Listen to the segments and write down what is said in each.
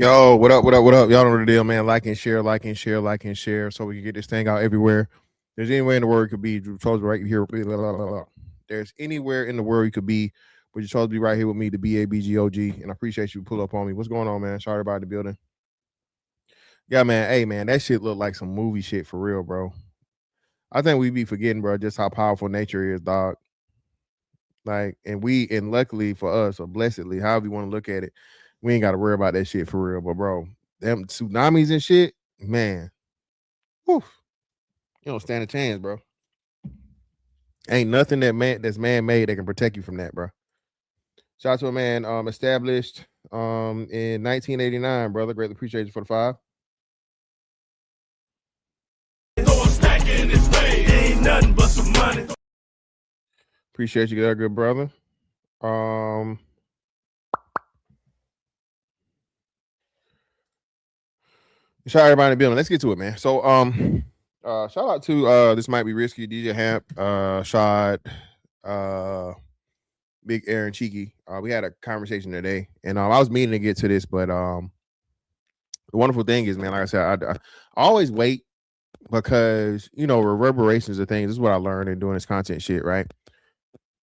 Yo, what up, what up, what up? Y'all know the deal, man. Like and share, like and share, like and share, so we can get this thing out everywhere. There's anywhere in the world it could be. You chose right here. Blah, blah, blah, blah. There's anywhere in the world you could be, but you chose to be right here with me, the BABGOG, and I appreciate you pull up on me. What's going on, man? Sorry about the building. Yeah, man. Hey, man, that shit look like some movie shit for real, bro. I think we be forgetting, bro, just how powerful nature is, dog. Like, and luckily for us, or blessedly, however you want to look at it, we ain't got to worry about that shit for real. But bro, them tsunamis and shit, man, whew, you don't stand a chance, bro. Ain't nothing that's man made that can protect you from that, bro. Shout out to a man established in 1989, brother. Greatly appreciate you for the five. Ain't nothing but some money. Appreciate you there, good brother. Shout out everybody in the building. Let's get to it, man. So shout out to this might be risky, DJ Hamp, Shad, Big Aaron Cheeky. We had a conversation today, and I was meaning to get to this, but the wonderful thing is, man, like I said, I always wait because reverberations of things. This is what I learned in doing this content shit, right?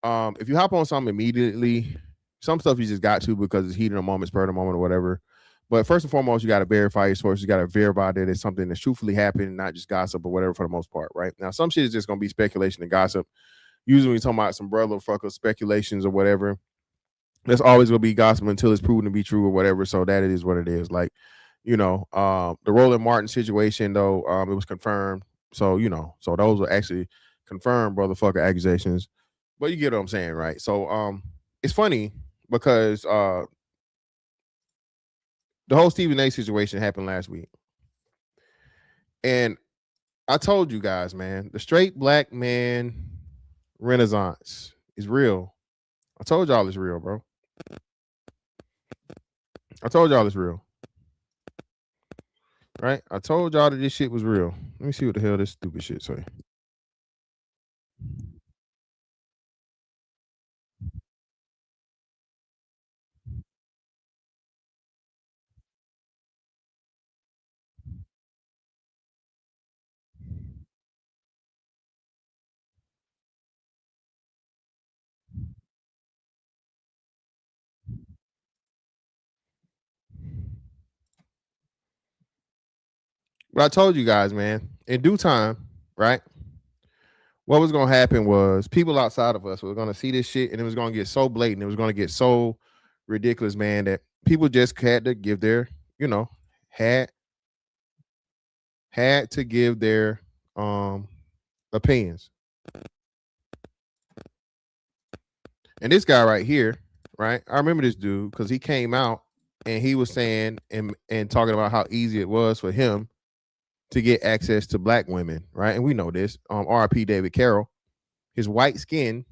If you hop on something immediately, some stuff you just got to because it's heat in the moment, spur of the moment, or whatever. But first and foremost, you got to verify your sources. You got to verify that it's something that's truthfully happened, not just gossip or whatever for the most part, right? Now, some shit is just going to be speculation and gossip. Usually when you're talking about some brother fucker speculations or whatever, that's always going to be gossip until it's proven to be true or whatever. So that it is what it is. Like, the Roland Martin situation, though, it was confirmed. So, so those were actually confirmed brother fucker accusations. But you get what I'm saying, right? So it's funny because the whole Stephen A situation happened last week. And I told you guys, man, the straight black man renaissance is real. I told y'all it's real, bro. I told y'all it's real. Right? I told y'all that this shit was real. Let me see what the hell this stupid shit say. But I told you guys, man, in due time, right? What was going to happen was people outside of us were going to see this shit and it was going to get so blatant. It was going to get so ridiculous, man, that people just had to give their, had to give their opinions. And this guy right here, right? I remember this dude because he came out and he was saying and talking about how easy it was for him to get access to black women, right? And we know this. R.I.P. David Carroll. His white skin,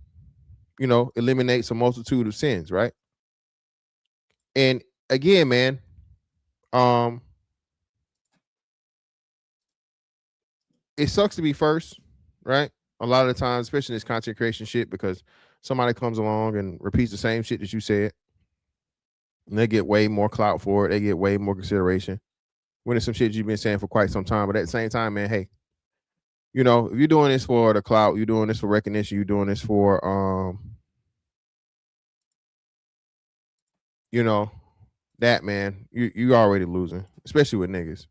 eliminates a multitude of sins, right? And again, man, it sucks to be first, right? A lot of the times, especially in this content creation shit, because somebody comes along and repeats the same shit that you said, and they get way more clout for it. They get way more consideration. When it's some shit you've been saying for quite some time, but at the same time, man, hey, if you're doing this for the clout, you're doing this for recognition, you're doing this for that, man, you already losing, especially with niggas.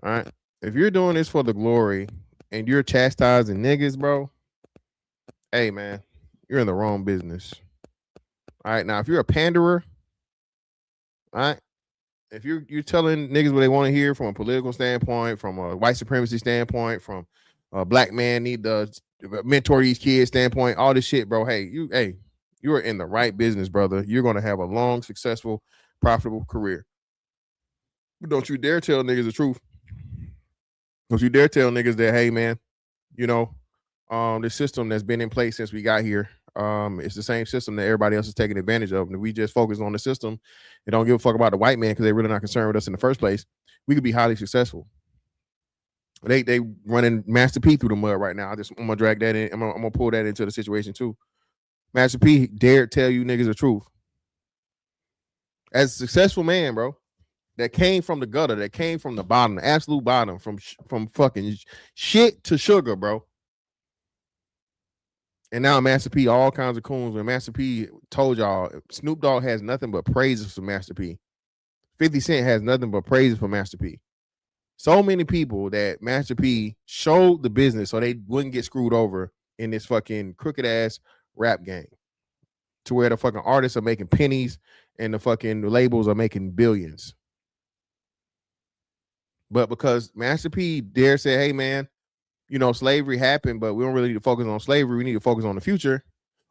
All right. If you're doing this for the glory and you're chastising niggas, bro, hey, man, you're in the wrong business. All right. Now, if you're a panderer, all right, if you're telling niggas what they want to hear from a political standpoint, from a white supremacy standpoint, from a black man need to mentor these kids standpoint, all this shit, bro, you are in the right business, brother. You're going to have a long, successful, profitable career. But don't you dare tell niggas the truth. Don't you dare tell niggas that, hey, man, the system that's been in place since we got here, it's the same system that everybody else is taking advantage of. And if we just focus on the system and don't give a fuck about the white man because they're really not concerned with us in the first place, we could be highly successful. They running Master P through the mud right now. I'm gonna drag that in. I'm gonna pull that into the situation too. Master P dared tell you niggas the truth. As a successful man, bro, that came from the gutter, that came from the bottom, the absolute bottom, from fucking shit to sugar, bro. And now Master P, all kinds of coons. When Master P told y'all, Snoop Dogg has nothing but praises for Master P. 50 Cent has nothing but praises for Master P. So many people that Master P showed the business so they wouldn't get screwed over in this fucking crooked ass rap game, to where the fucking artists are making pennies and the fucking labels are making billions. But because Master P dare say, hey man, you know, slavery happened, but we don't really need to focus on slavery. We need to focus on the future.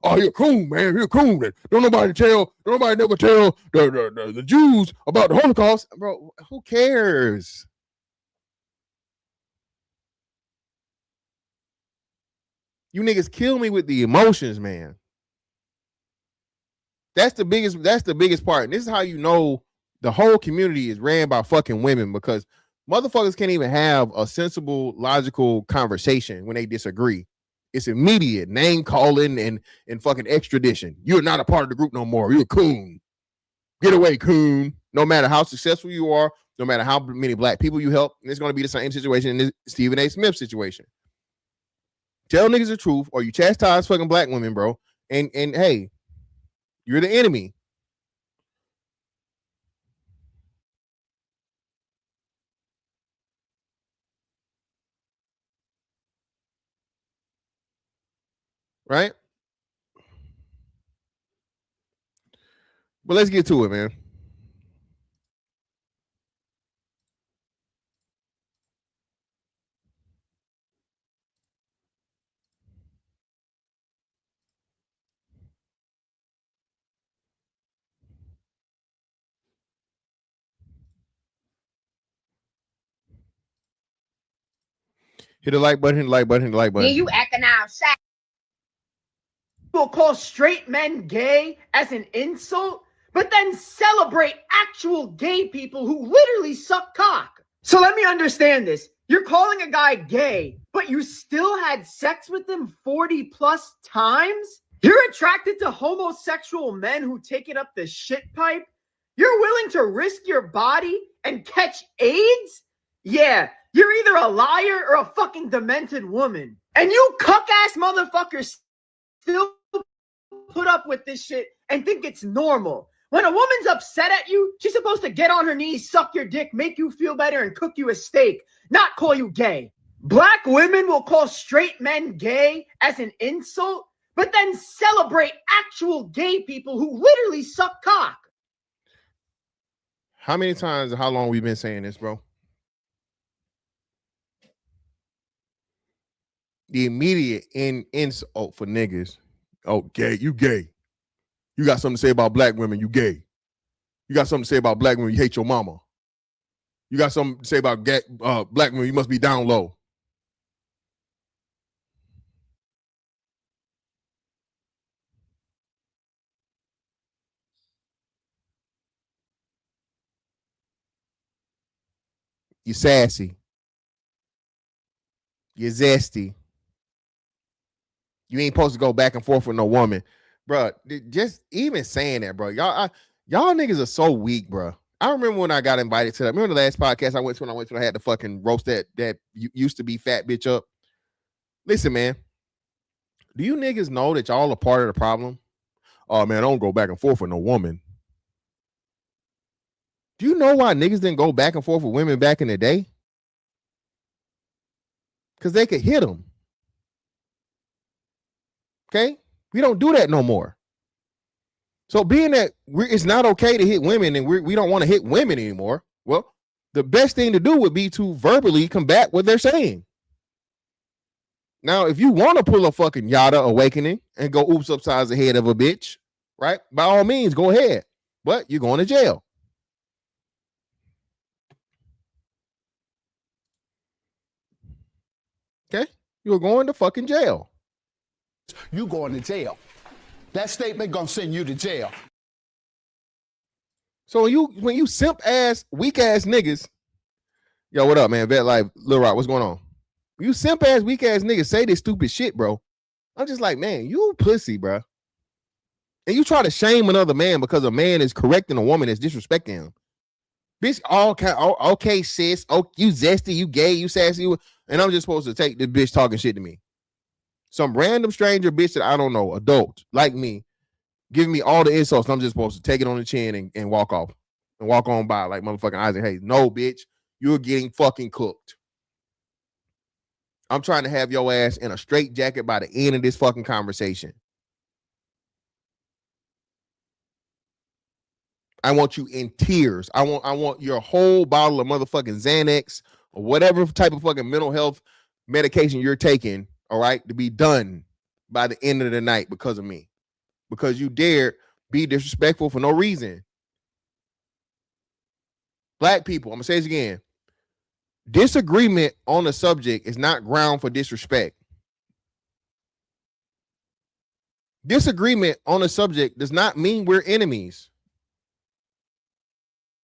Oh, you're cool, man. You're cool. Don't nobody never tell the Jews about the Holocaust. Bro, who cares? You niggas kill me with the emotions, man. That's the biggest part. And this is how you know the whole community is ran by fucking women, because motherfuckers can't even have a sensible, logical conversation when they disagree. It's immediate name calling and fucking extradition. You're not a part of the group no more. You're a coon. Get away, coon. No matter how successful you are, no matter how many black people you help, it's going to be the same situation in this Stephen A. Smith situation. Tell niggas the truth, or you chastise fucking black women, bro. And hey, you're the enemy. Right? But let's get to it, man. Hit the like button, hit the like button, hit the like button. Yeah, you acting outside. Will call straight men gay as an insult, but then celebrate actual gay people who literally suck cock. So let me understand this. You're calling a guy gay, but you still had sex with him 40 plus times? You're attracted to homosexual men who take it up the shit pipe? You're willing to risk your body and catch AIDS? Yeah, you're either a liar or a fucking demented woman. And you cuck-ass motherfuckers still put up with this shit and think it's normal. When a woman's upset at you, she's supposed to get on her knees, suck your dick, make you feel better, and cook you a steak, not call you gay. Black women will call straight men gay as an insult, but then celebrate actual gay people who literally suck cock. How many times, how long we've been saying this, bro? The immediate insult for niggas. Oh, gay, you gay. You got something to say about black women, you gay. You got something to say about black women, you hate your mama. You got something to say about black women, you must be down low. You sassy. You zesty. You ain't supposed to go back and forth with no woman. Bro, just even saying that, bro. Y'all niggas are so weak, bro. I remember when I got invited to that. Remember the last podcast I went to when I had to fucking roast that used to be fat bitch up? Listen, man. Do you niggas know that y'all are part of the problem? Oh, man, I don't go back and forth with no woman. Do you know why niggas didn't go back and forth with women back in the day? Because they could hit them. Okay? We don't do that no more. So being that it's not okay to hit women and we don't want to hit women anymore, well, the best thing to do would be to verbally combat what they're saying. Now, if you want to pull a fucking Yada Awakening and go oops upside the head of a bitch, right? By all means, go ahead. But you're going to jail. Okay? You're going to fucking jail. You going to jail. That statement gonna send you to jail. So when you simp ass, weak ass niggas, yo, what up, man? Vet Life, Lil Rock, what's going on? You simp ass, weak ass niggas say this stupid shit, bro. I'm just like, man, you pussy, bro. And you try to shame another man because a man is correcting a woman that's disrespecting him. Bitch, okay, sis. Oh, you zesty, you gay, you sassy. And I'm just supposed to take this bitch talking shit to me. Some random stranger bitch that I don't know, adult, like me, giving me all the insults. And I'm just supposed to take it on the chin and walk off. And walk on by like motherfucking Isaac Hayes. No, bitch, you're getting fucking cooked. I'm trying to have your ass in a straight jacket by the end of this fucking conversation. I want you in tears. I want your whole bottle of motherfucking Xanax or whatever type of fucking mental health medication you're taking, all right, to be done by the end of the night because of me. Because you dared be disrespectful for no reason. Black people, I'm going to say this again. Disagreement on the subject is not ground for disrespect. Disagreement on a subject does not mean we're enemies.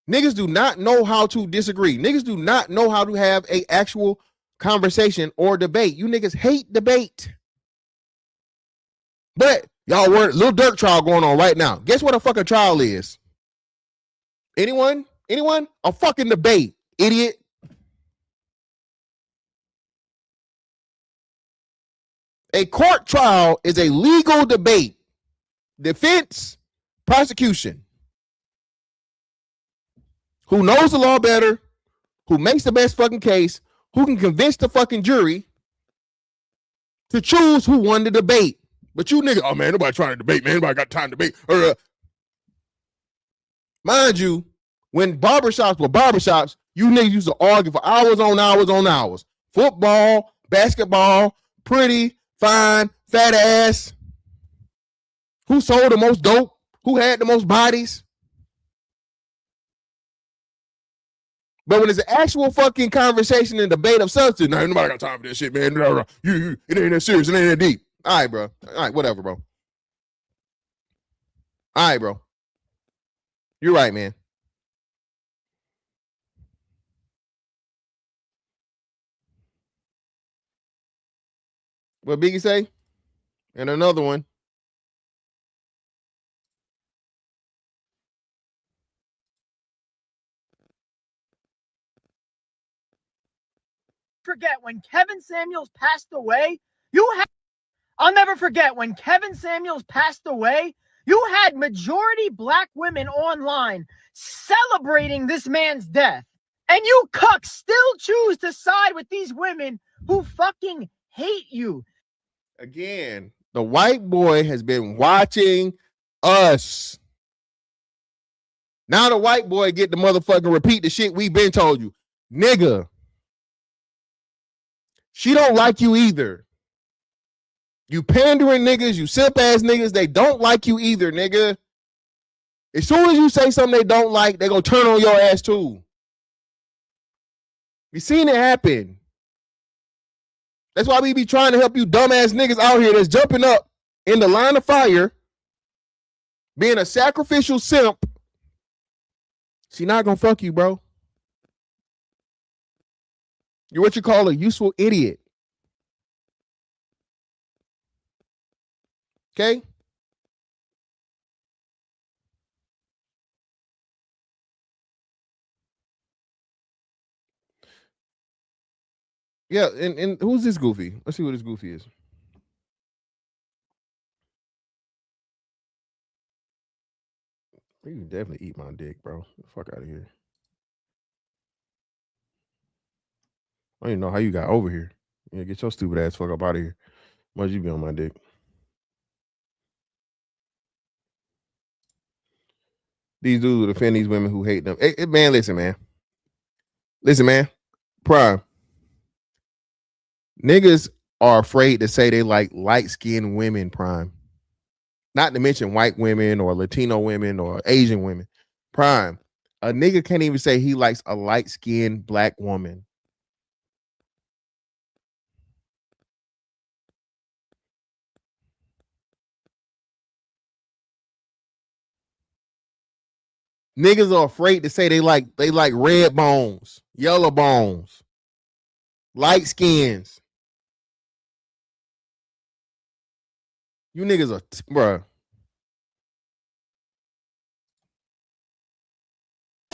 Niggas do not know how to disagree. Niggas do not know how to have an actual conversation or debate. You niggas hate debate. But y'all were Lil Durk trial going on right now. Guess what a fucking trial is? Anyone? Anyone? A fucking debate, idiot. A court trial is a legal debate. Defense, prosecution. Who knows the law better, who makes the best fucking case, who can convince the fucking jury to choose who won the debate. But you niggas, oh man, nobody trying to debate, man. Nobody got time to debate. Mind you, when barbershops were barbershops, you niggas used to argue for hours on hours on hours. Football, basketball, pretty, fine, fat ass. Who sold the most dope? Who had the most bodies? But when it's an actual fucking conversation and debate of substance, nah, nobody got time for this shit, man. It ain't that serious. It ain't that deep. All right, bro. All right, whatever, bro. All right, bro. You're right, man. What Biggie say? And another one. Forget when Kevin Samuels passed away, I'll never forget when Kevin Samuels passed away, you had majority black women online celebrating this man's death. And you cucks still choose to side with these women who fucking hate you. Again, the white boy has been watching us. Now the white boy get the motherfucking repeat the shit we been told you. Nigga. She don't like you either. You pandering niggas, you simp ass niggas, they don't like you either, nigga. As soon as you say something they don't like, they gonna turn on your ass too. You seen it happen. That's why we be trying to help you dumbass niggas out here that's jumping up in the line of fire, being a sacrificial simp. She not gonna fuck you, bro. You're what you call a useful idiot. Okay? Yeah, and who's this goofy? Let's see what this goofy is. You can definitely eat my dick, bro. Get the fuck out of here. I don't even know how you got over here. Yeah, get your stupid ass fuck up out of here. Why'd you be on my dick? These dudes will defend these women who hate them. Hey, man, listen, man. Listen, man. Prime. Niggas are afraid to say they like light-skinned women, Prime. Not to mention white women or Latino women or Asian women. Prime. A nigga can't even say he likes a light-skinned black woman. Niggas are afraid to say they like red bones, yellow bones, light skins. You niggas are, bruh.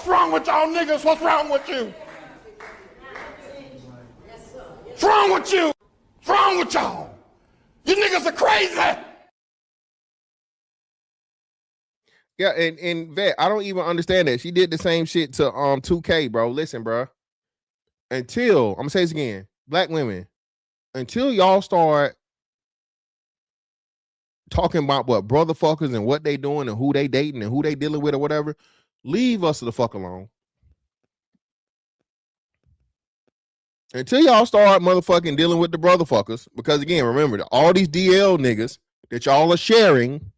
What's wrong with y'all niggas? What's wrong with you? What's wrong with you? What's wrong with y'all? You niggas are crazy. Yeah, and Vet, I don't even understand that. She did the same shit to 2K, bro. Listen, bro. Until, I'm gonna say this again, black women, until y'all start talking about what brother fuckers and what they doing and who they dating and who they dealing with or whatever, leave us the fuck alone. Until y'all start motherfucking dealing with the brother fuckers, because again, remember, all these DL niggas that y'all are sharing,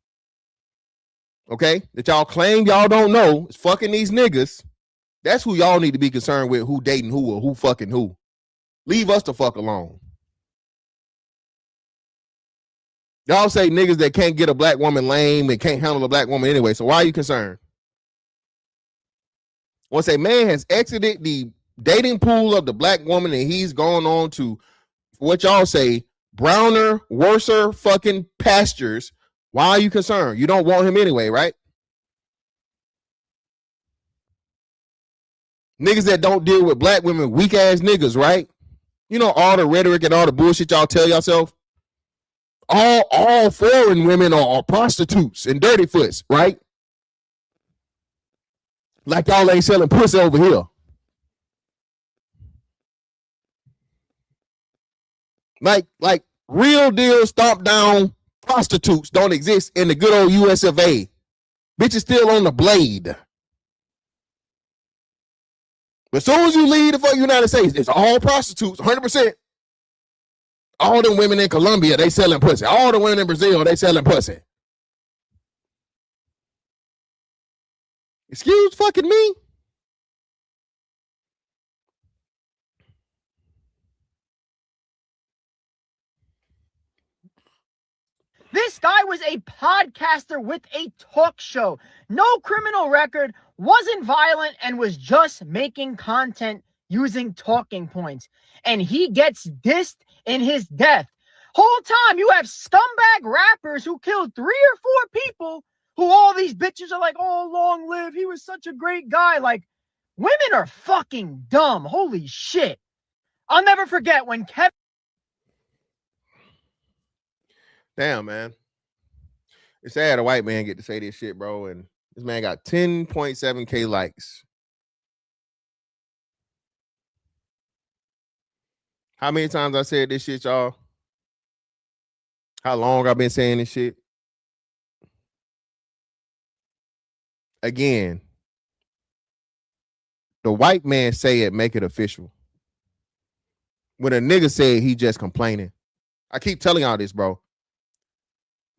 okay, that y'all claim y'all don't know is fucking these niggas. That's who y'all need to be concerned with, who dating who or who fucking who. Leave us the fuck alone. Y'all say niggas that can't get a black woman lame and can't handle a black woman anyway, so why are you concerned? Once a man has exited the dating pool of the black woman and he's gone on to what y'all say, browner, worser fucking pastures, why are you concerned? You don't want him anyway, right? Niggas that don't deal with black women, weak ass niggas, right? You know, all the rhetoric and all the bullshit y'all tell yourself. All foreign women are prostitutes and dirty foots, right? Like y'all ain't selling pussy over here. Like real deal stomp down prostitutes don't exist in the good old US of A. Bitches still on the blade. But as soon as you leave the fucking United States, it's all prostitutes, 100%. All them women in Colombia, they selling pussy. All the women in Brazil, they selling pussy. Excuse fucking me? This guy was a podcaster with a talk show. No criminal record, wasn't violent, and was just making content using talking points. And he gets dissed in his death. Whole time you have scumbag rappers who killed 3 or 4 people who all these bitches are like, oh, long live. He was such a great guy. Like, women are fucking dumb. Holy shit. I'll never forget when Kevin. Damn, man. It's sad a white man get to say this shit, bro. And this man got 10.7K likes. How many times I said this shit, y'all? How long I've been saying this shit? Again, the white man say it, make it official. When a nigga say it, he just complaining. I keep telling y'all this, bro.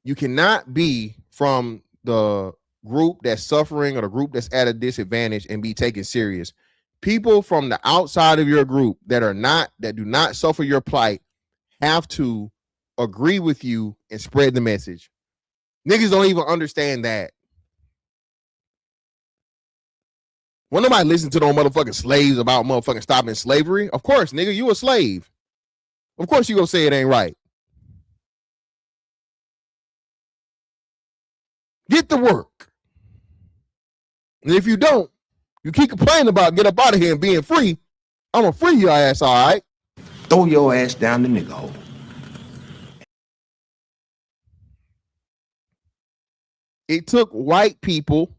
You cannot be from the group that's suffering or the group that's at a disadvantage and be taken serious. People from the outside of your group that do not suffer your plight have to agree with you and spread the message. Niggas don't even understand that. When nobody listen to those motherfucking slaves about motherfucking stopping slavery, of course, nigga, you a slave. Of course you gonna say it ain't right. Get to work. And if you don't, you keep complaining about get up out of here and being free, I'm gonna free your ass, all right? Throw your ass down the nigga hole. It took white people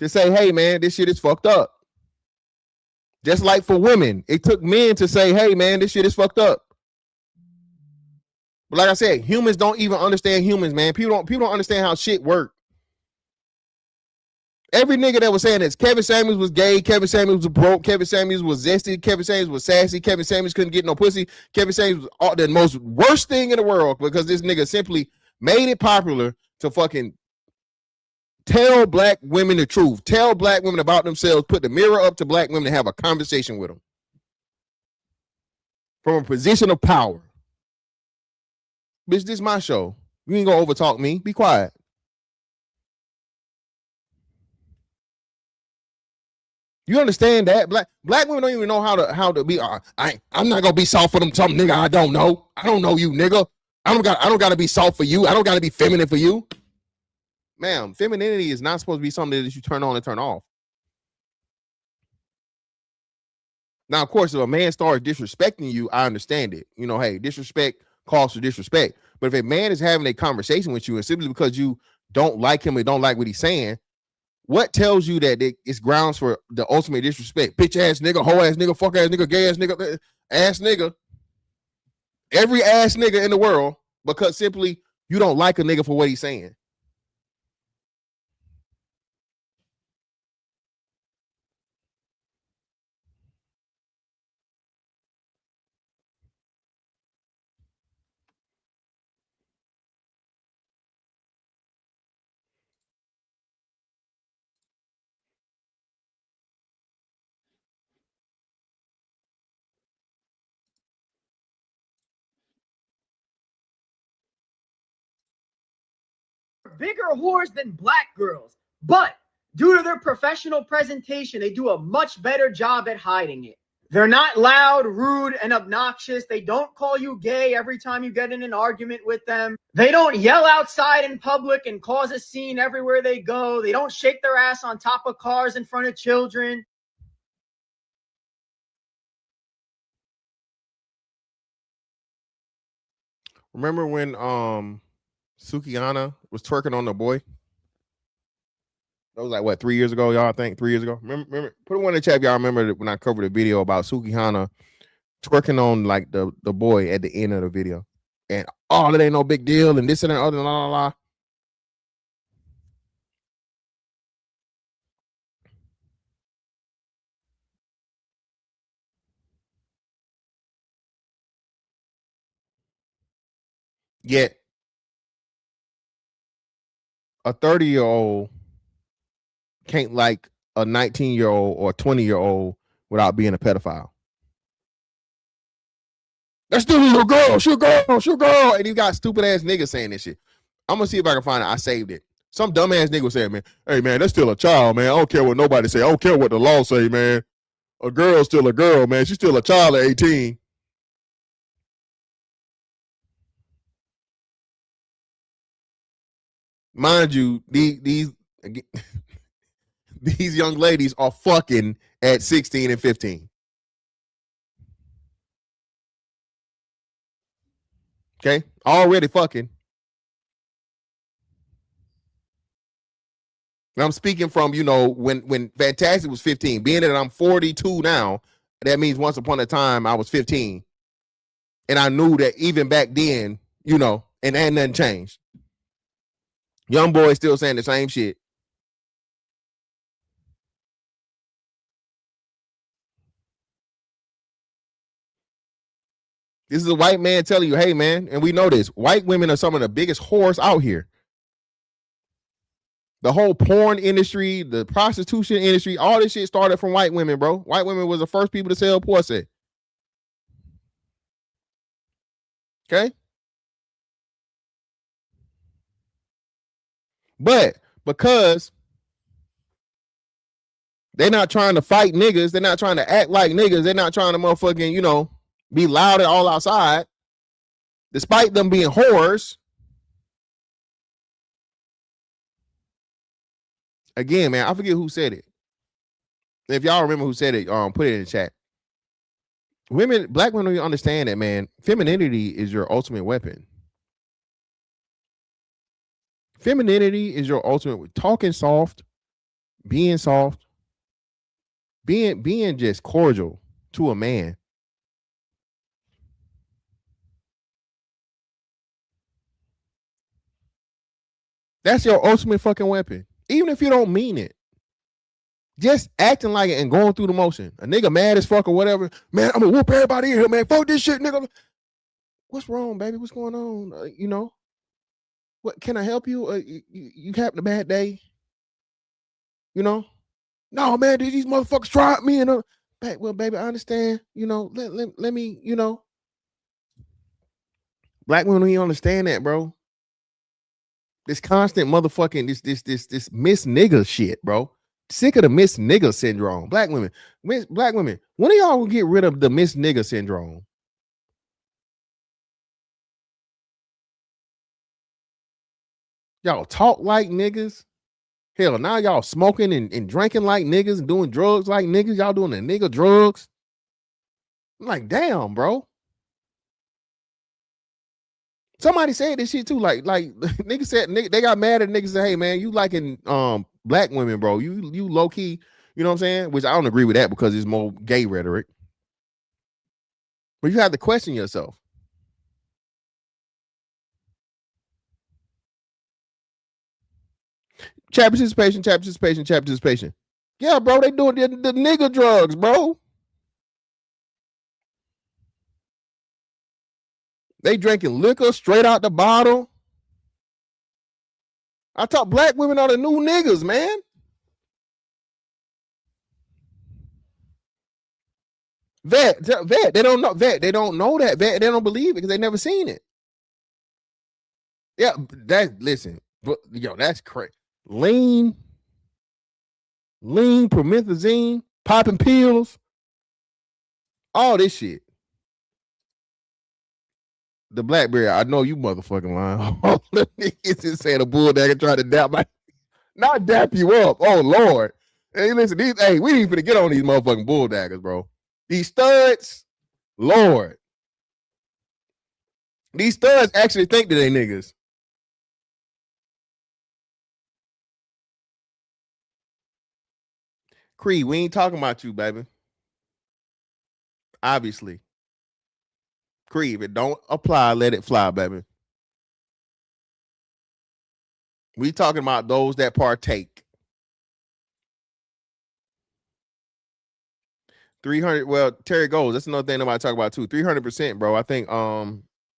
to say, hey, man, this shit is fucked up. Just like for women, it took men to say, hey, man, this shit is fucked up. But like I said, humans don't even understand humans, man. People don't understand how shit work. Every nigga that was saying this, Kevin Samuels was gay, Kevin Samuels was broke, Kevin Samuels was zesty, Kevin Samuels was sassy, Kevin Samuels couldn't get no pussy, Kevin Samuels was the most worst thing in the world because this nigga simply made it popular to fucking tell black women the truth, tell black women about themselves, put the mirror up to black women and have a conversation with them from a position of power. Bitch, this is my show. You ain't gonna overtalk me. Be quiet. You understand that? Black women don't even know how to be. I'm not gonna be soft for them. Some nigga I don't know. I don't know you, nigga. I don't gotta be soft for you. I don't gotta be feminine for you. Ma'am, femininity is not supposed to be something that you turn on and turn off. Now, of course, if a man starts disrespecting you, I understand it. You know, hey, disrespect calls for disrespect. But if a man is having a conversation with you and simply because you don't like him or don't like what he's saying, what tells you that it's grounds for the ultimate disrespect? Bitch ass nigga, hoe ass nigga, fuck ass nigga, gay ass nigga, ass nigga. Every ass nigga in the world, because simply you don't like a nigga for what he's saying. Bigger whores than black girls, but due to their professional presentation, they do a much better job at hiding it. They're not loud, rude, and obnoxious. They don't call you gay every time you get in an argument with them. They don't yell outside in public and cause a scene everywhere they go. They don't shake their ass on top of cars in front of children. Remember when Sukihana was twerking on the boy? That was like what, 3 years ago, y'all think? 3 years ago? Remember, put one in the chat if y'all remember when I covered a video about Sukihana twerking on like the boy at the end of the video. And oh, that ain't no big deal, and this and that other, la la la. Yet a 30-year-old can't like a 19-year-old or a 20-year-old without being a pedophile. That's still a little girl. She a girl. She a girl. And you got stupid ass niggas saying this shit. I'm gonna see if I can find it. I saved it. Some dumbass nigga was saying, man, hey man, that's still a child, man. I don't care what nobody say. I don't care what the law say, man. A girl's still a girl, man. She's still a child at 18. Mind you, these these young ladies are fucking at 16 and 15. Okay, already fucking. And I'm speaking from, you know, when Fantastic was 15. Being that I'm 42 now, that means once upon a time I was 15. And I knew that even back then, you know, and nothing changed. Young boys still saying the same shit. This is a white man telling you, hey, man, and we know this. White women are some of the biggest whores out here. The whole porn industry, the prostitution industry, all this shit started from white women, bro. White women was the first people to sell pussy. Okay? But because they're not trying to fight niggas, they're not trying to act like niggas, they're not trying to motherfucking, you know, be loud and all outside, despite them being whores. Again, man, I forget who said it. If y'all remember who said it, put it in the chat. Women, black women, understand that, man. Femininity is your ultimate weapon. Femininity is your ultimate. Talking soft, being just cordial to a man. That's your ultimate fucking weapon. Even if you don't mean it. Just acting like it and going through the motion. A nigga mad as fuck or whatever. Man, I'm gonna whoop everybody in here, man. Fuck this shit, nigga. What's wrong, baby? What's going on? You know, what can I help you? You having a bad day? You know? No, man, these motherfuckers tried me and well, baby, I understand. You know, let me, you know. Black women don't understand that, bro. This constant motherfucking this miss nigga shit, bro. Sick of the miss nigga syndrome. Black women, when are y'all gonna get rid of the miss nigga syndrome? Y'all talk like niggas. Hell, now y'all smoking and drinking like niggas and doing drugs like niggas. Y'all doing the nigga drugs. I'm like, damn, bro. Somebody said this shit too. Like niggas said, they got mad at niggas said, hey man, you liking black women, bro. You low key, you know what I'm saying? Which I don't agree with that because it's more gay rhetoric. But you have to question yourself. Chat participation. Yeah, bro, they doing the nigga drugs, bro. They drinking liquor straight out the bottle. I thought black women are the new niggas, man. Vet, they don't know vet. They don't know that vet. They don't believe it because they never seen it. Yeah, listen, but yo, that's crazy. Lean, promethazine, popping pills, all this shit. The Blackberry, I know you motherfucking lying. It's just saying a bulldog trying to dap my, not dap you up. Oh Lord, hey, listen, we ain't finna get on these motherfucking bulldaggers, bro. These studs, Lord, these studs actually think that they niggas. Creed, we ain't talking about you, baby. Obviously. Creed, if it don't apply, let it fly, baby. We talking about those that partake. 300. Well, Terry Goals. That's another thing nobody talk about too. 300%, bro. I think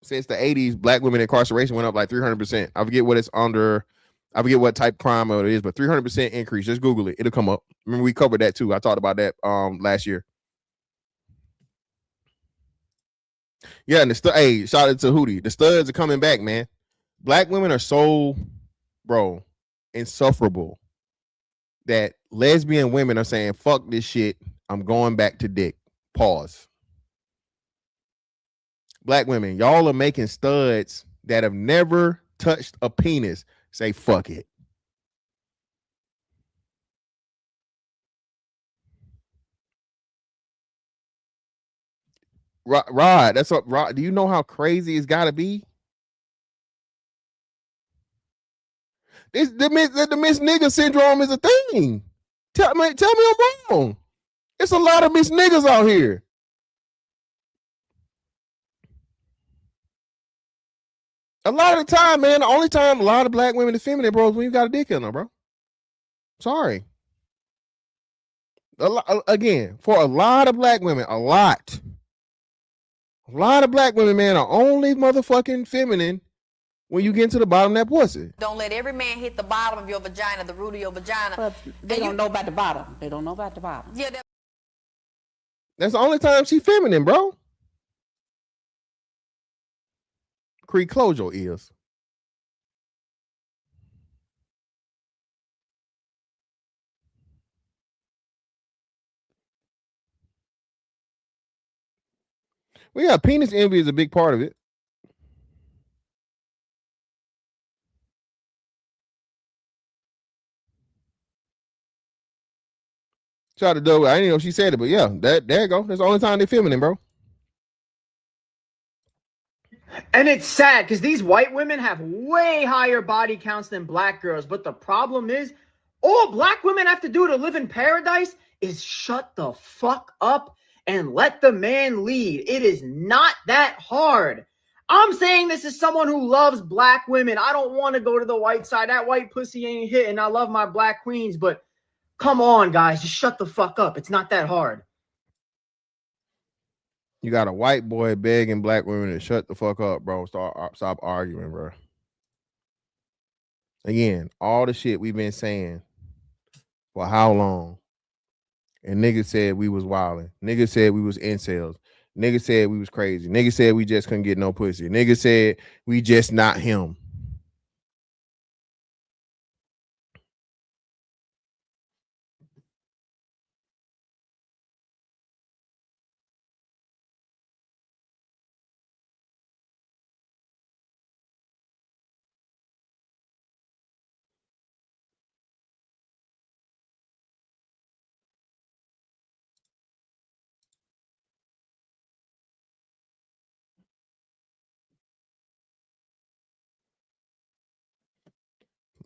since the 80s, black women incarceration went up like 300%. I forget what it's under. I forget what type of crime it is, but 300% increase. Just Google it. It'll come up. Remember, we covered that too. I talked about that last year. Yeah, and hey, shout out to Hootie. The studs are coming back, man. Black women are so, bro, insufferable that lesbian women are saying, fuck this shit. I'm going back to dick. Pause. Black women, y'all are making studs that have never touched a penis say, fuck it. Rod, that's what Rod. Do you know how crazy it's gotta be? The Miss Nigga syndrome is a thing. Tell me I'm wrong. It's a lot of Miss Niggas out here. A lot of the time, man, the only time a lot of black women is feminine, bro, is when you got a dick in them, bro. Sorry. Again, for a lot of black women, a lot of black women, man, are only motherfucking feminine when you get to the bottom of that pussy. Don't let every man hit the bottom of your vagina, the root of your vagina. But they don't know about the bottom. They don't know about the bottom. Yeah, that's the only time she's feminine, bro. Creed, close your ears. Well, yeah, penis envy is a big part of it. Shout out to Doe. I didn't know she said it, but yeah, there you go. That's the only time they're feminine, bro. And it's sad because these white women have way higher body counts than black girls. But the problem is, all black women have to do to live in paradise is shut the fuck up and let the man lead. It is not that hard. I'm saying this as someone who loves black women. I don't want to go to the white side. That white pussy ain't hitting. I love my black queens, but come on, guys. Just shut the fuck up. It's not that hard. You got a white boy begging black women to shut the fuck up, bro. Stop arguing, bro. Again, all the shit we've been saying for how long? And niggas said we was wilding. Niggas said we was incels. Niggas said we was crazy. Niggas said we just couldn't get no pussy. Niggas said we just not him.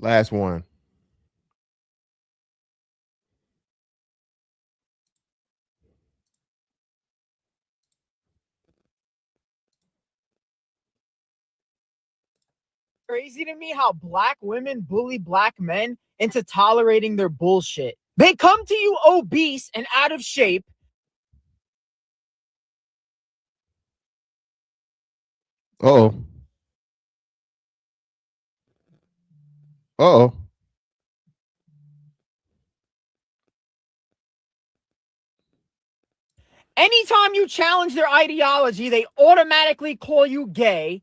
Last one. Crazy to me how black women bully black men into tolerating their bullshit. They come to you obese and out of shape. Uh-oh. Uh-oh. Anytime you challenge their ideology, they automatically call you gay.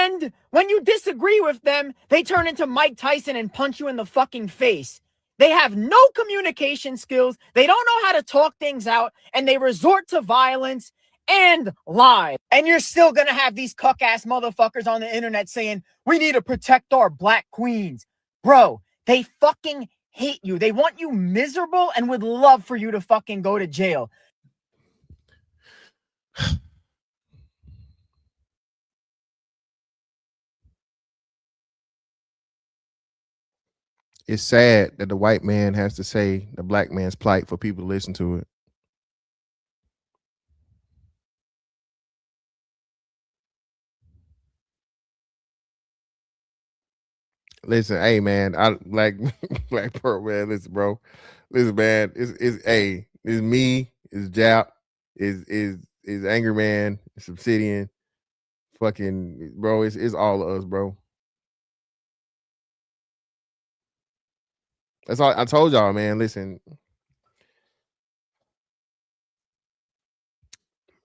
And when you disagree with them, they turn into Mike Tyson and punch you in the fucking face. They have no communication skills. They don't know how to talk things out, and they resort to violence and lie. And you're still gonna have these cuck-ass motherfuckers on the internet saying, we need to protect our black queens. Bro, they fucking hate you. They want you miserable and would love for you to fucking go to jail. It's sad that the white man has to say the black man's plight for people to listen to it. Listen, hey man, I like Black Pearl, man. Listen, bro. Listen, man. It's me, it's Jap, is Angry Man, it's Obsidian, fucking bro, it's all of us, bro. That's all I told y'all, man. Listen.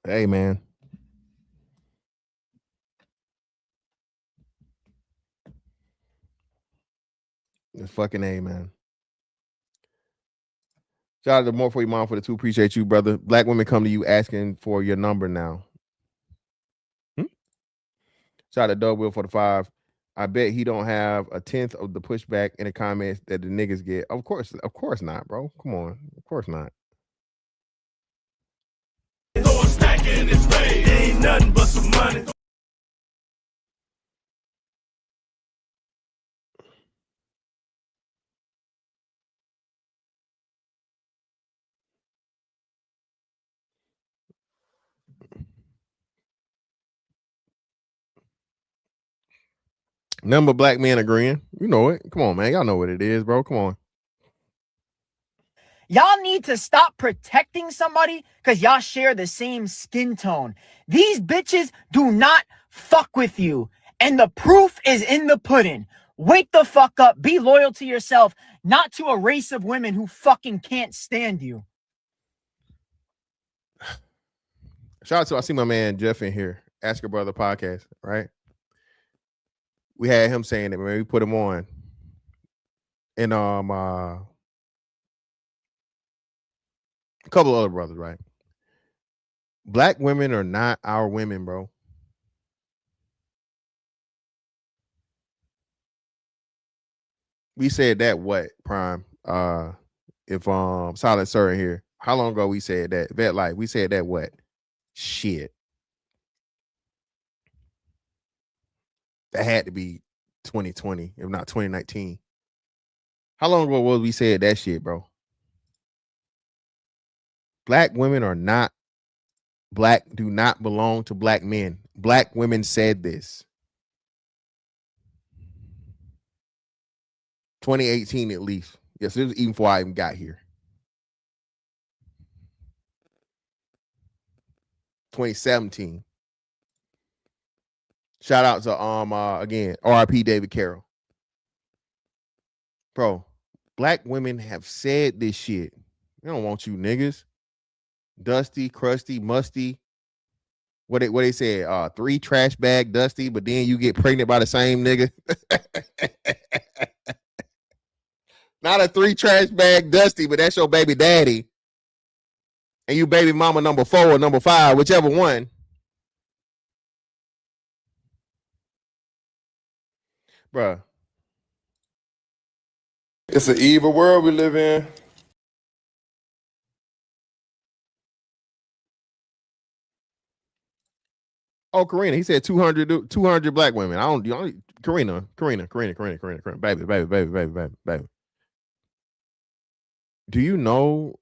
Hey man. It's fucking A, man. Shout out to More For Your Mom for the 2. Appreciate you, brother. Black women come to you asking for your number now. Shout out to Doug Will for the 5. I bet he don't have a 10th of the pushback in the comments that the niggas get. Of course not, bro. Come on. Of course not. Ain't nothing but some money. Number black men agreeing. You know it. Come on, man. Y'all know what it is, bro. Come on. Y'all need to stop protecting somebody because y'all share the same skin tone. These bitches do not fuck with you. And the proof is in the pudding. Wake the fuck up. Be loyal to yourself, not to a race of women who fucking can't stand you. Shout out to, I see my man Jeff in here. Ask Your Brother podcast, right? We had him saying it, man. We put him on. And a couple of other brothers, right? Black women are not our women, bro. We said that what, Prime? If Silent Sir in here. How long ago we said that? Vet Life. We said that what? Shit. That had to be 2020, if not 2019. How long ago was we said that shit, bro? Black women are not black, do not belong to black men. Black women said this. 2018 at least. Yes, it was even before I even got here. 2017. Shout out to again, RIP David Carroll. Bro, black women have said this shit. They don't want you niggas. Dusty, crusty, musty. What they said, 3 trash bag dusty, but then you get pregnant by the same nigga. Not a 3 trash bag dusty, but that's your baby daddy. And you baby mama number 4 or number 5, whichever one. Bruh. It's an evil world we live in. Oh, Karina, he said 200 black women. I don't. Karina, baby. Do you know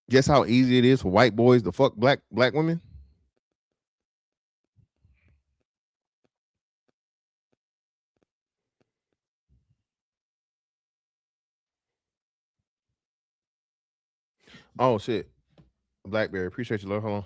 just how easy it is for white boys to fuck black women? Oh shit, BlackBerry. Appreciate you, love. Hold on.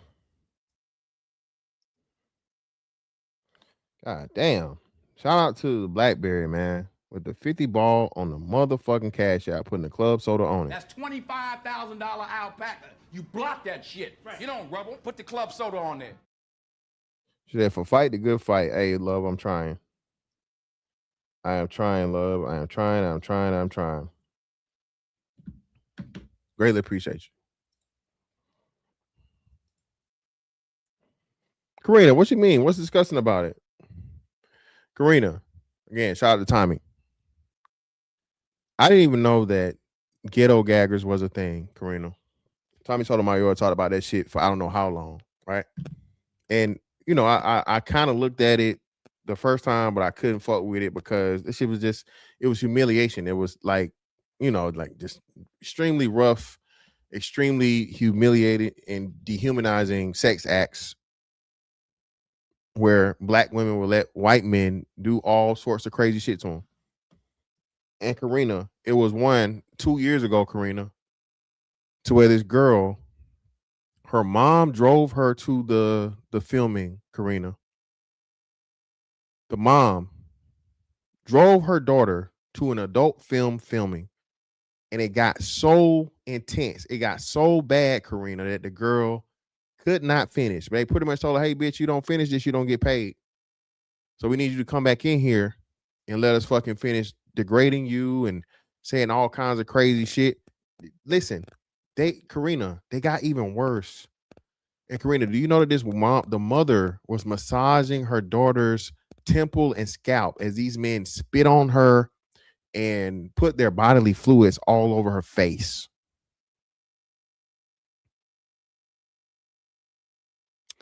God damn. Shout out to the BlackBerry, man. With the 50 ball on the motherfucking cash out, putting the club soda on it. That's $25,000 alpaca. You block that shit. Right. You don't rubble. Put the club soda on there. She said, for fight the good fight. Hey, love, I'm trying. I am trying, love. I'm trying. Greatly appreciate you. Karina, what you mean? What's disgusting about it? Karina, again, shout out to Tommy. I didn't even know that ghetto gaggers was a thing, Karina. Tommy Sotomayor talked about that shit for I don't know how long, right? And you know, I kind of looked at it the first time, but I couldn't fuck with it because this shit was just, it was humiliation. It was like, you know, like just extremely rough, extremely humiliating and dehumanizing sex acts where black women will let white men do all sorts of crazy shit to them. And Karina, it was 2 years ago, Karina, to where this girl, her mom drove her to the filming, Karina. The mom drove her daughter to an adult film filming, and it got so intense. It got so bad, Karina, that the girl could not finish. They pretty much told her, hey, bitch, you don't finish this, you don't get paid. So we need you to come back in here and let us fucking finish degrading you and saying all kinds of crazy shit. Listen, Karina, they got even worse. And Karina, do you know that the mother was massaging her daughter's temple and scalp as these men spit on her and put their bodily fluids all over her face?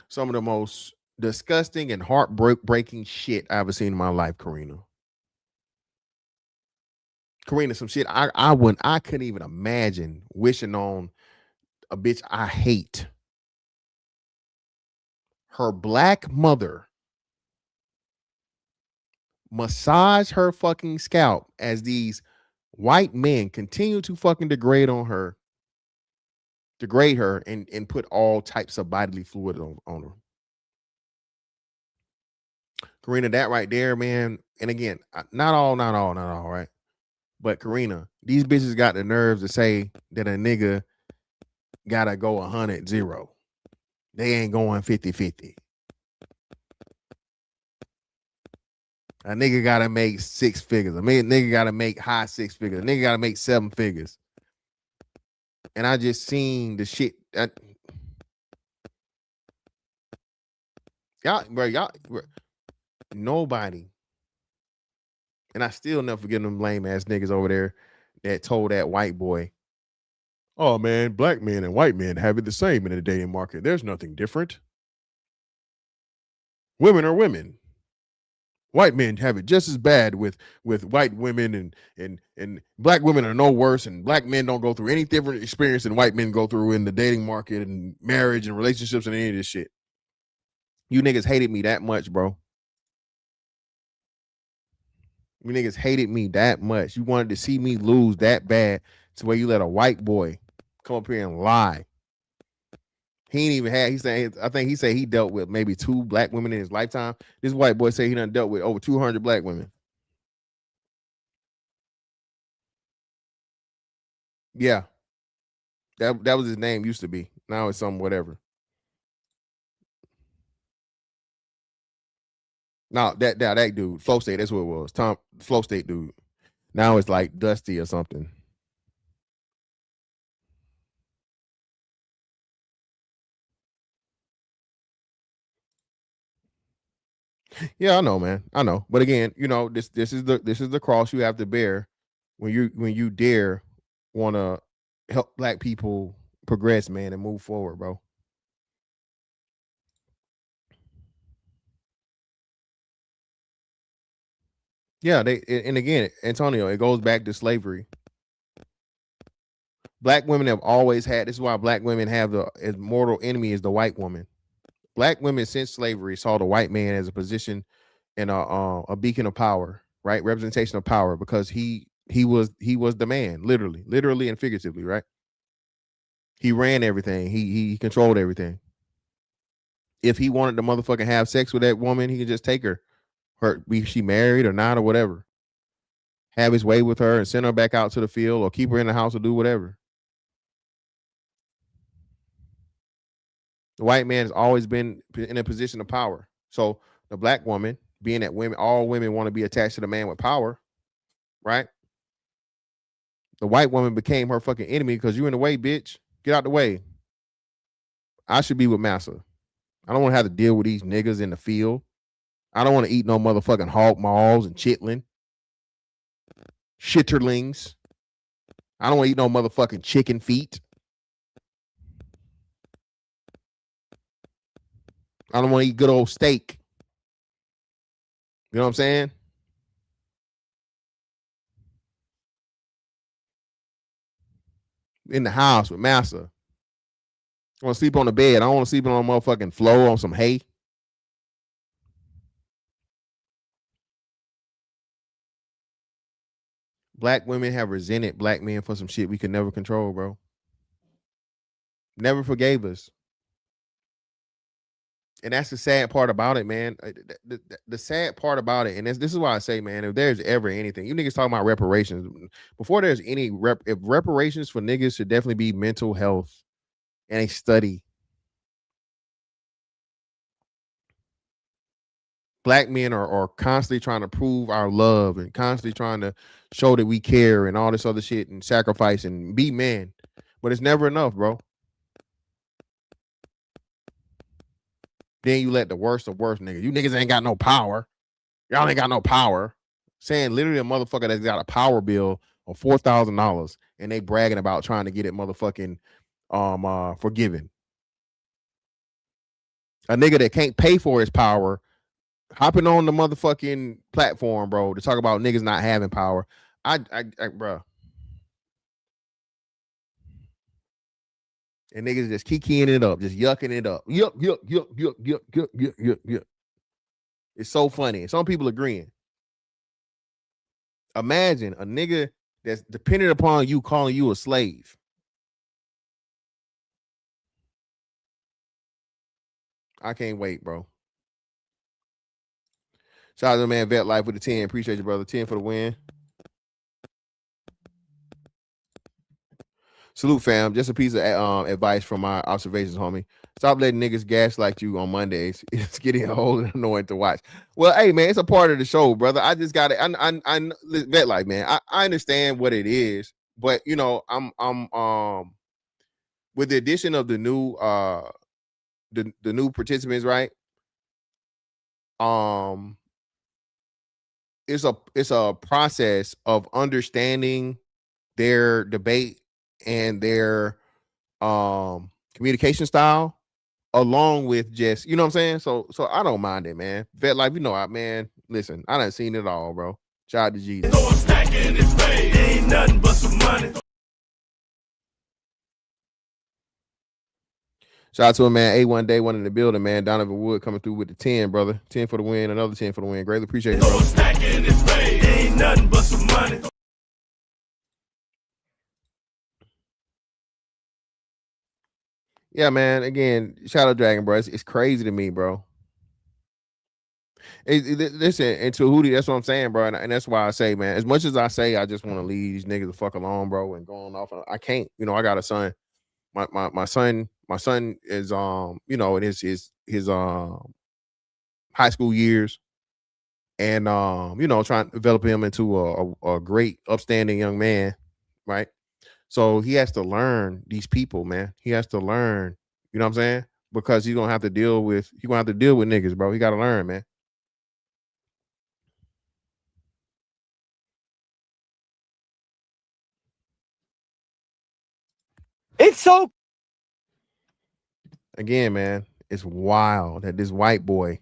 Some of the most disgusting and heartbreaking shit I ever seen in my life, Karina. Karina, some shit I couldn't even imagine wishing on a bitch I hate. Her black mother massage her fucking scalp as these white men continue to fucking degrade her and put all types of bodily fluid on her. Karina, that right there, man. And again, not all, right? But Karina, these bitches got the nerves to say that a nigga gotta go 100-0. They ain't going 50-50. A nigga gotta make 6 figures. A nigga gotta make high 6 figures. A nigga gotta make 7 figures. And I just seen the shit. Nobody. And I still never forget them lame ass niggas over there that told that white boy, oh man, black men and white men have it the same in the dating market. There's nothing different. Women are women. White men have it just as bad with white women, and black women are no worse, and black men don't go through any different experience than white men go through in the dating market and marriage and relationships and any of this shit. You niggas hated me that much, bro. You niggas hated me that much. You wanted to see me lose that bad to where you let a white boy come up here and lie. He ain't even had, I think he said he dealt with maybe 2 black women in his lifetime. This white boy said he done dealt with over 200 black women. Yeah. That was his name used to be. Now it's some whatever. No, that dude, Flow State, that's what it was. Tom Flow State dude. Now it's like Dusty or something. Yeah, I know, man. I know. But again, you know, this is the cross you have to bear when you dare want to help black people progress, man, and move forward, bro. Yeah, and again, Antonio, it goes back to slavery. Black women have always had. This is why black women have the as mortal enemy is the white woman. Black women since slavery saw the white man as a position and a beacon of power, right? Representation of power, because he was the man, literally and figuratively, right? He ran everything. He controlled everything. If he wanted to motherfucking have sex with that woman, he could just take her, be she married or not or whatever. Have his way with her and send her back out to the field or keep her in the house or do whatever. The white man has always been in a position of power. So the black woman, being that all women want to be attached to the man with power, right? The white woman became her fucking enemy because you in the way, bitch. Get out the way. I should be with Massa. I don't want to have to deal with these niggas in the field. I don't want to eat no motherfucking hog maws and chitlin. Shitterlings. I don't want to eat no motherfucking chicken feet. I don't want to eat good old steak. You know what I'm saying? In the house with Massa. I want to sleep on the bed. I don't want to sleep on a motherfucking floor on some hay. Black women have resented black men for some shit we could never control, bro. Never forgave us. And that's the sad part about it, man. The sad part about it, and this is why I say, man, if there's ever anything, you niggas talking about reparations, before there's any if reparations for niggas should definitely be mental health and a study. Black men are constantly trying to prove our love and constantly trying to show that we care and all this other shit and sacrifice and be men. But it's never enough, bro. Then you let the worst of worst niggas. You niggas ain't got no power. Y'all ain't got no power. Saying literally a motherfucker that's got a power bill of $4,000 and they bragging about trying to get it motherfucking forgiven. A nigga that can't pay for his power hopping on the motherfucking platform, bro, to talk about niggas not having power. Bro. And niggas just kikiing it up, just yucking it up. Yuck. It's so funny. Some people agreeing. Imagine a nigga that's dependent upon you calling you a slave. I can't wait, bro. Shout out to the man Vet Life with the 10. Appreciate you, brother. 10 for the win. Salute, fam. Just a piece of advice from my observations, homie. Stop letting niggas gaslight you on Mondays. It's getting old and annoying to watch. Well, hey, man, it's a part of the show, brother. I just got it. I Vet Life, man. I understand what it is, but you know, I'm with the addition of the new the new participants, right? It's a process of understanding their debate and their communication style, along with just, you know what I'm saying? So I don't mind it, man. Vet Life, you know, man, listen, I done seen it all, bro. Shout out to Jesus. So I'm stacking this pay. Ain't nothing but some money. Shout out to him, man. A1 Day, one in the building, man. Donovan Wood coming through with the 10, brother. 10 for the win, another 10 for the win. Greatly appreciate it, bro. So I'm stacking this pay. Ain't nothing but some money. Yeah, man. Again, shout out Dragon, bro. It's crazy to me, bro. Listen, and to Hootie, that's what I'm saying, bro. And that's why I say, man, as much as I say I just want to leave these niggas the fuck alone, bro, and going off, I can't. You know, I got a son. My son is you know, it is his high school years, and you know, trying to develop him into a great upstanding young man, right? So he has to learn these people, man. He has to learn, you know what I'm saying? Because he's gonna have to deal with niggas, bro. He gotta learn, man. It's so Again, man, it's wild that this white boy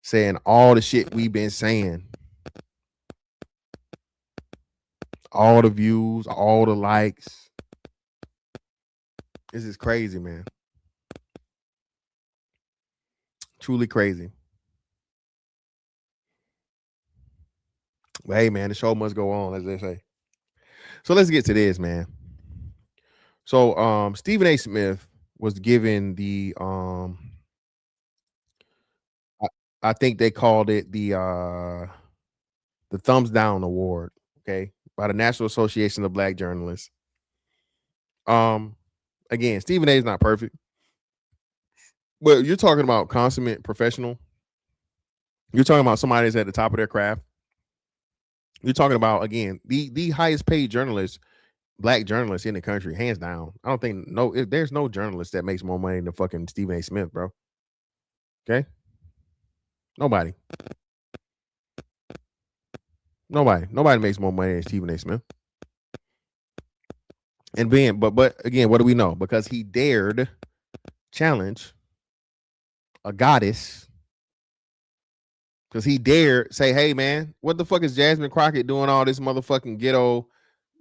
saying all the shit we've been saying all the views, all the likes. This is crazy, man. Truly crazy. But hey, man, the show must go on, as they say. So let's get to this, man. So Stephen A. Smith was given the I think they called it the Thumbs Down Award, okay, by the National Association of Black Journalists. Again, Stephen A. is not perfect, but you're talking about consummate professional. You're talking about somebody that's at the top of their craft. You're talking about, again, the highest paid journalist, black journalist in the country, hands down. I don't think there's no journalist that makes more money than fucking Stephen A. Smith, bro. Okay, nobody makes more money than Stephen A. Smith. And but again, what do we know? Because he dared challenge a goddess. Because he dared say, hey, man, what the fuck is Jasmine Crockett doing all this motherfucking ghetto,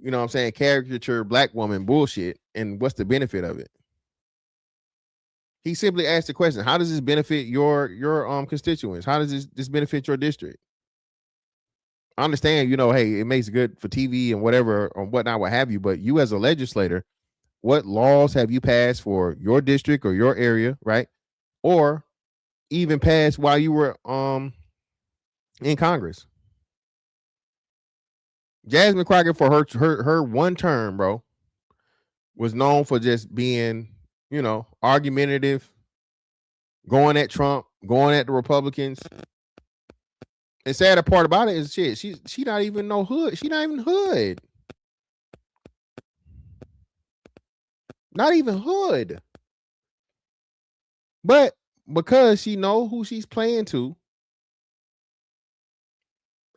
you know what I'm saying, caricature black woman bullshit, and what's the benefit of it? He simply asked the question, how does this benefit your constituents? How does this benefit your district? I understand, hey, it makes it good for TV and whatever or whatnot, what have you, but you as a legislator, what laws have you passed for your district or your area, right? Or even passed while you were in Congress? Jasmine Crockett, for her one term, bro, was known for just being, argumentative, going at Trump, going at the Republicans. And sad part about it is shit, she not even no hood. She not even hood. Not even hood. But because she know who she's playing to,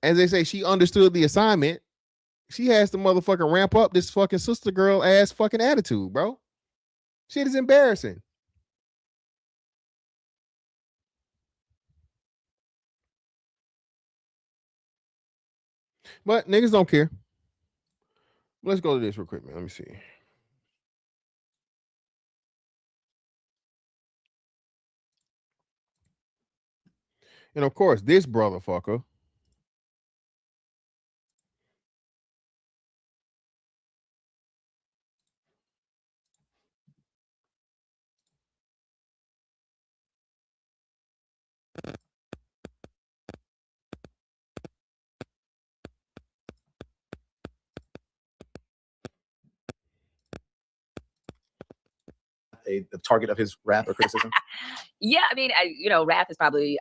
as they say, she understood the assignment. She has to motherfucking ramp up this fucking sister girl ass fucking attitude, bro. Shit is embarrassing. But niggas don't care. Let's go to this real quick, man. Let me see. And of course, this brotherfucker the target of his rap or criticism? Yeah, I mean, rap is probably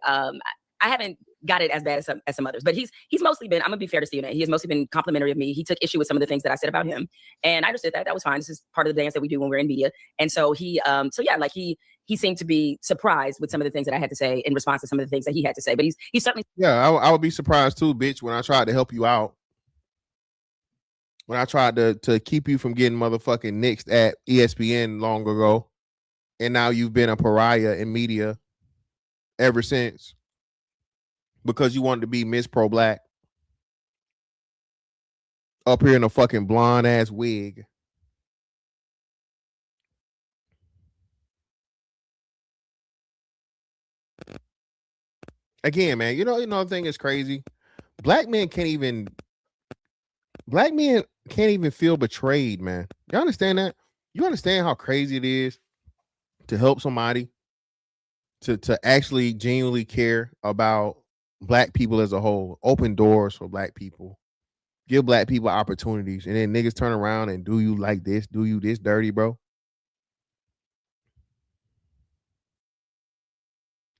I haven't got it as bad as some others, but he's mostly been, I'm gonna be fair to Stephen A. He has mostly been complimentary of me. He took issue with some of the things that I said about him, and I understood that was fine. This is part of the dance that we do when we're in media, and so he seemed to be surprised with some of the things that I had to say in response to some of the things that he had to say. But he's certainly, I would be surprised too, bitch, when I tried to help you out, when I tried to keep you from getting motherfucking nixed at ESPN long ago, and now you've been a pariah in media ever since because you wanted to be Miss Pro Black up here in a fucking blonde ass wig. Again, man, the thing is crazy. Black men can't even feel betrayed, man. You understand that? You understand how crazy it is to help somebody to actually genuinely care about black people as a whole, open doors for black people, give black people opportunities, and then niggas turn around and do you like this, do you this dirty, bro?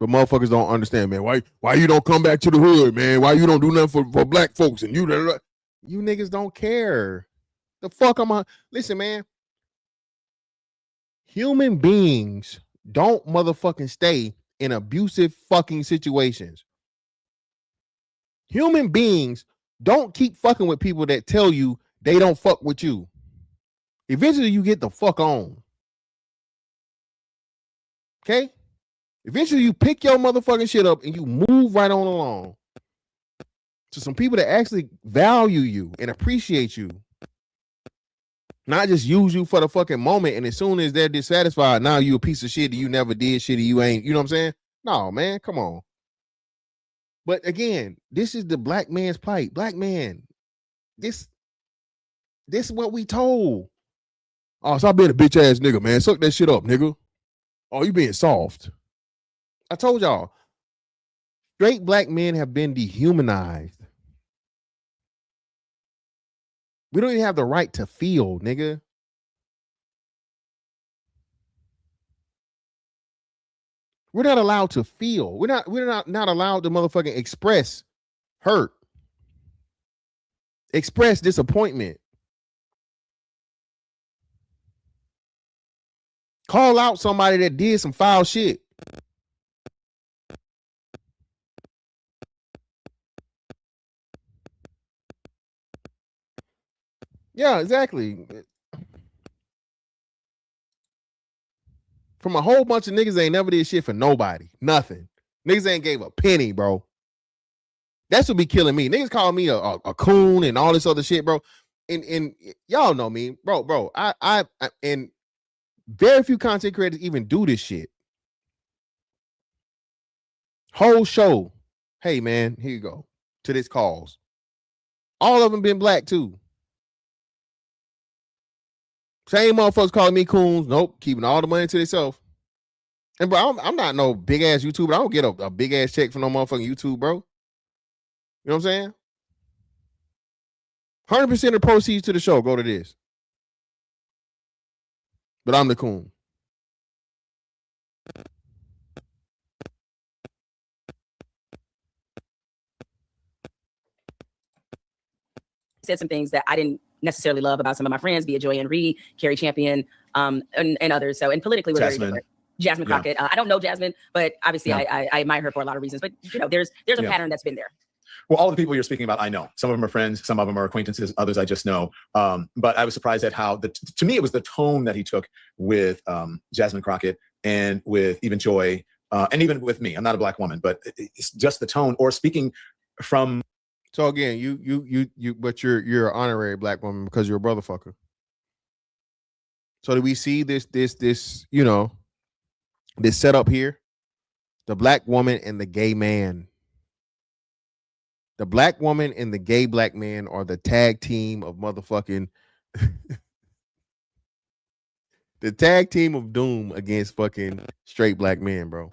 But motherfuckers don't understand, man. Why you don't come back to the hood, man? Why you don't do nothing for black folks? And you niggas don't care. The fuck am I? Listen, man. Human beings don't motherfucking stay in abusive fucking situations. Human beings don't keep fucking with people that tell you they don't fuck with you. Eventually, you get the fuck on. Okay? Eventually, you pick your motherfucking shit up and you move right on along. to some people that actually value you and appreciate you. Not just use you for the fucking moment, and as soon as they're dissatisfied, now you a piece of shit. You never did shit. You ain't. You know what I'm saying? No, man, come on. But again, this is the black man's plight. Black man, this is what we told. Oh, stop being a bitch ass nigga, man. Suck that shit up, nigga. Oh, you being soft. I told y'all, straight black men have been dehumanized. We don't even have the right to feel, nigga. We're not allowed to feel. We're not allowed to motherfucking express hurt. Express disappointment. Call out somebody that did some foul shit. Yeah, exactly. From a whole bunch of niggas that ain't never did shit for nobody. Nothing. Niggas ain't gave a penny, bro. That's what be killing me. Niggas call me a coon and all this other shit, bro. And y'all know me, bro. I and very few content creators even do this shit. Whole show. Hey man, here you go. To this cause. All of them been black too. Same motherfuckers calling me coons. Nope, keeping all the money to themselves. And bro, I'm not no big ass YouTuber. I don't get a big ass check for no motherfucking YouTube, bro. You know what I'm saying? 100% of the proceeds to the show go to this. But I'm the coon. Said some things that I didn't necessarily love about some of my friends, be it Joy and Reed, Carrie Champion, and others. So, and politically, we're very different. Jasmine Crockett. I don't know Jasmine, but obviously I admire her for a lot of reasons. But you know, there's a pattern that's been there. Well, all the people you're speaking about, I know. Some of them are friends, some of them are acquaintances, others I just know. But I was surprised at how, to me, it was the tone that he took with Jasmine Crockett and with even Joy, and even with me. I'm not a black woman, but it's just the tone, or speaking from. So again, but you're an honorary black woman because you're a brother fucker. So do we see this, you know, this setup here? The black woman and the gay man. The black woman and the gay black man are the tag team of motherfucking the tag team of doom against fucking straight black men, bro.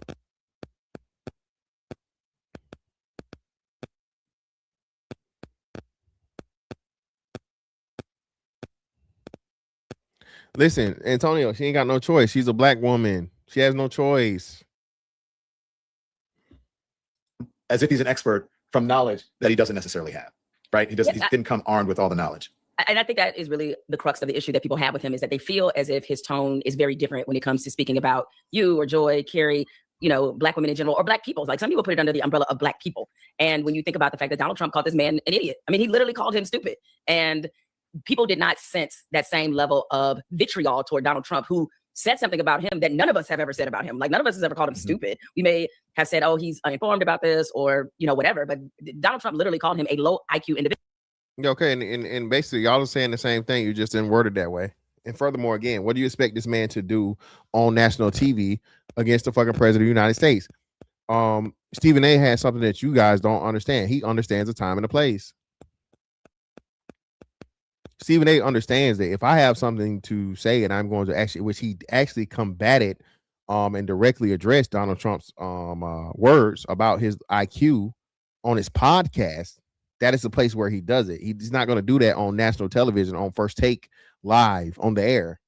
Listen, Antonio, she ain't got no choice. She's a black woman. She has no choice. As if he's an expert from knowledge that he doesn't necessarily have, right? He didn't come armed with all the knowledge. And I think that is really the crux of the issue that people have with him, is that they feel as if his tone is very different when it comes to speaking about you or Joy, Carrie, you know, black women in general, or black people. Like, some people put it under the umbrella of black people. And when you think about the fact that Donald Trump called this man an idiot, I mean, he literally called him stupid. And people did not sense that same level of vitriol toward Donald Trump, who said something about him that none of us have ever said about him. Like, none of us has ever called him stupid. We may have said, oh, he's uninformed about this, or, you know, whatever. But Donald Trump literally called him a low IQ individual. Okay, and basically y'all are saying the same thing. You just didn't word it that way. And furthermore, again, what do you expect this man to do on national TV against the fucking president of the United States? Stephen A has something that you guys don't understand. He understands the time and the place. Stephen A understands that if I have something to say and I'm going to actually, which he actually combated and directly addressed Donald Trump's words about his IQ on his podcast, that is the place where he does it. He's not going to do that on national television, on First Take, live on the air.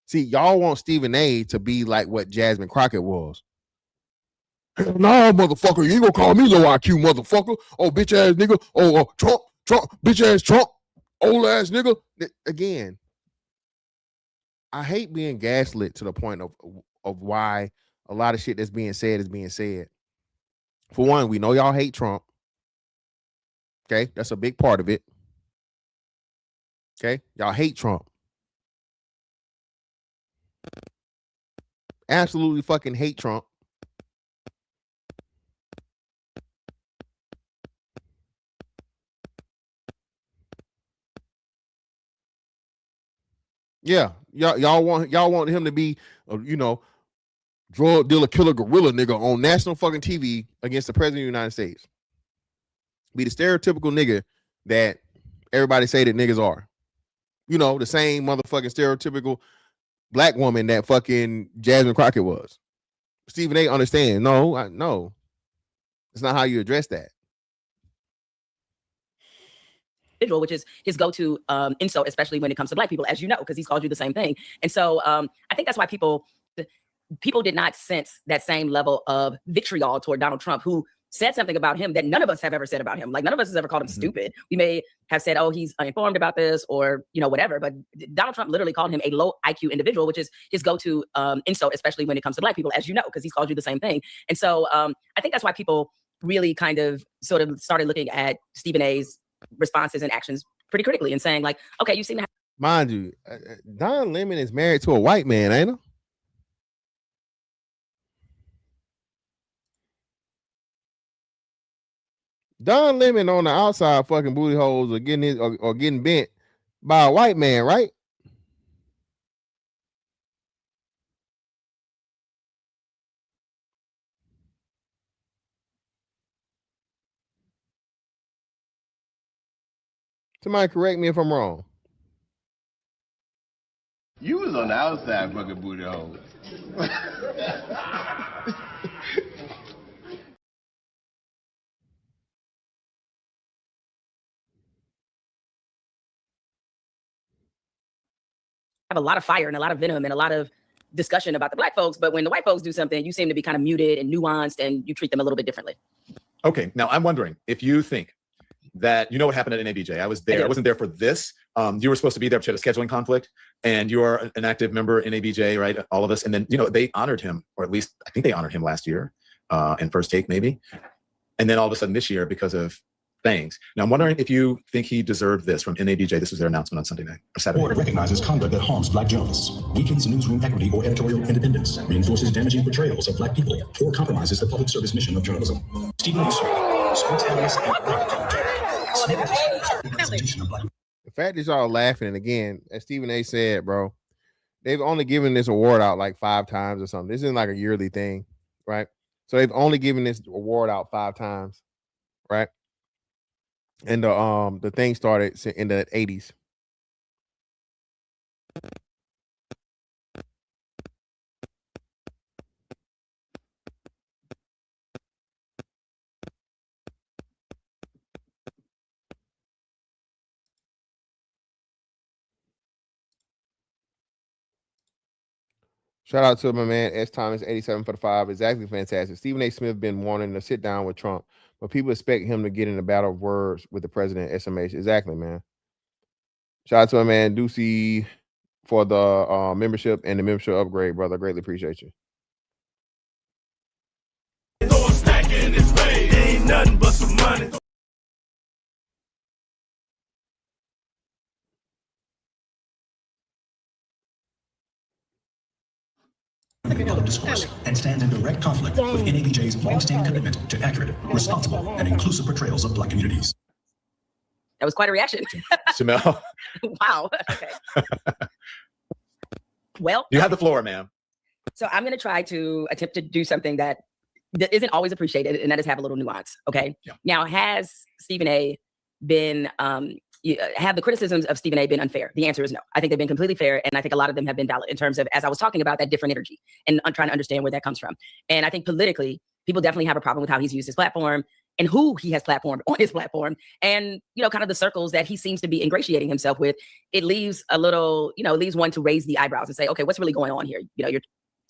See, y'all want Stephen A to be like what Jasmine Crockett was. No, motherfucker, you ain't gonna call me low IQ, motherfucker. Oh, bitch ass nigga. Oh, Trump, bitch ass Trump, old ass nigga. Again, I hate being gaslit to the point of why a lot of shit that's being said is being said. For one, we know y'all hate Trump. Okay, that's a big part of it. Okay, y'all hate Trump. Absolutely fucking hate Trump. Yeah, y'all want him to be, you know, drug dealer, killer, gorilla nigga on national fucking TV against the president of the United States. Be the stereotypical nigga that everybody say that niggas are. You know, the same motherfucking stereotypical black woman that fucking Jasmine Crockett was. Stephen A. understand. No, it's not how you address that. Which is his go-to insult, especially when it comes to black people, as you know, because he's called you the same thing. And so I think that's why people did not sense that same level of vitriol toward Donald Trump, who said something about him that none of us have ever said about him. Like, none of us has ever called him stupid. We may have said, oh, he's uninformed about this, or, you know, whatever. But Donald Trump literally called him a low IQ individual, which is his go-to insult, especially when it comes to black people, as you know, because he's called you the same thing. And so I think that's why people really kind of sort of started looking at Stephen A's responses and actions pretty critically and saying, like, okay, you seem to have. Mind you, Don Lemon is married to a white man, ain't he? Don Lemon on the outside fucking booty holes or getting or getting bent by a white man, right? Somebody correct me if I'm wrong. You was on the outside fucking booty hole. Have a lot of fire and a lot of venom and a lot of discussion about the black folks, but when the white folks do something, you seem to be kind of muted and nuanced, and you treat them a little bit differently. Okay, now I'm wondering if you think that, you know what happened at NABJ. I was there. I wasn't there for this. You were supposed to be there, but you had a scheduling conflict, and you are an active member in NABJ, right? All of us. And then, you know, they honored him, or at least I think they honored him last year in First Take, maybe. And then all of a sudden this year, because of things. Now, I'm wondering if you think he deserved this from NABJ. This was their announcement on Sunday night, or Saturday. Board recognizes conduct that harms black journalists, weakens newsroom equity or editorial independence, reinforces damaging portrayals of black people, or compromises the public service mission of journalism. Stephen A. sports analyst and the fact that y'all laughing, and again, as Stephen A. said, bro, they've only given this award out like 5 times or something. This isn't like a yearly thing, right? So they've only given this award out 5 times, right? And the thing started in the 80s. Shout out to my man S. Thomas 87 for the 5. Exactly fantastic. Stephen A. Smith been wanting to sit down with Trump, but people expect him to get in a battle of words with the president. SMH. Exactly, man. Shout out to my man Ducey for the membership and the membership upgrade, brother. Greatly appreciate you. Ain't nothing but some money. Public discourse and stands in direct conflict with NABJ's long-standing commitment to accurate, responsible, and inclusive portrayals of black communities. That was quite a reaction. Jamel. Wow. Okay. Well, you have the floor, ma'am. So I'm going to try to attempt to do something that isn't always appreciated, and that is have a little nuance. Okay. Yeah. Now, has Stephen A. been, have the criticisms of Stephen A. been unfair? The answer is no. I think they've been completely fair, and I think a lot of them have been valid in terms of, as I was talking about, that different energy, and I'm trying to understand where that comes from. And I think politically, people definitely have a problem with how he's used his platform and who he has platformed on his platform, and, you know, kind of the circles that he seems to be ingratiating himself with. It leaves a little, you know, leaves one to raise the eyebrows and say, okay, what's really going on here? You know, you're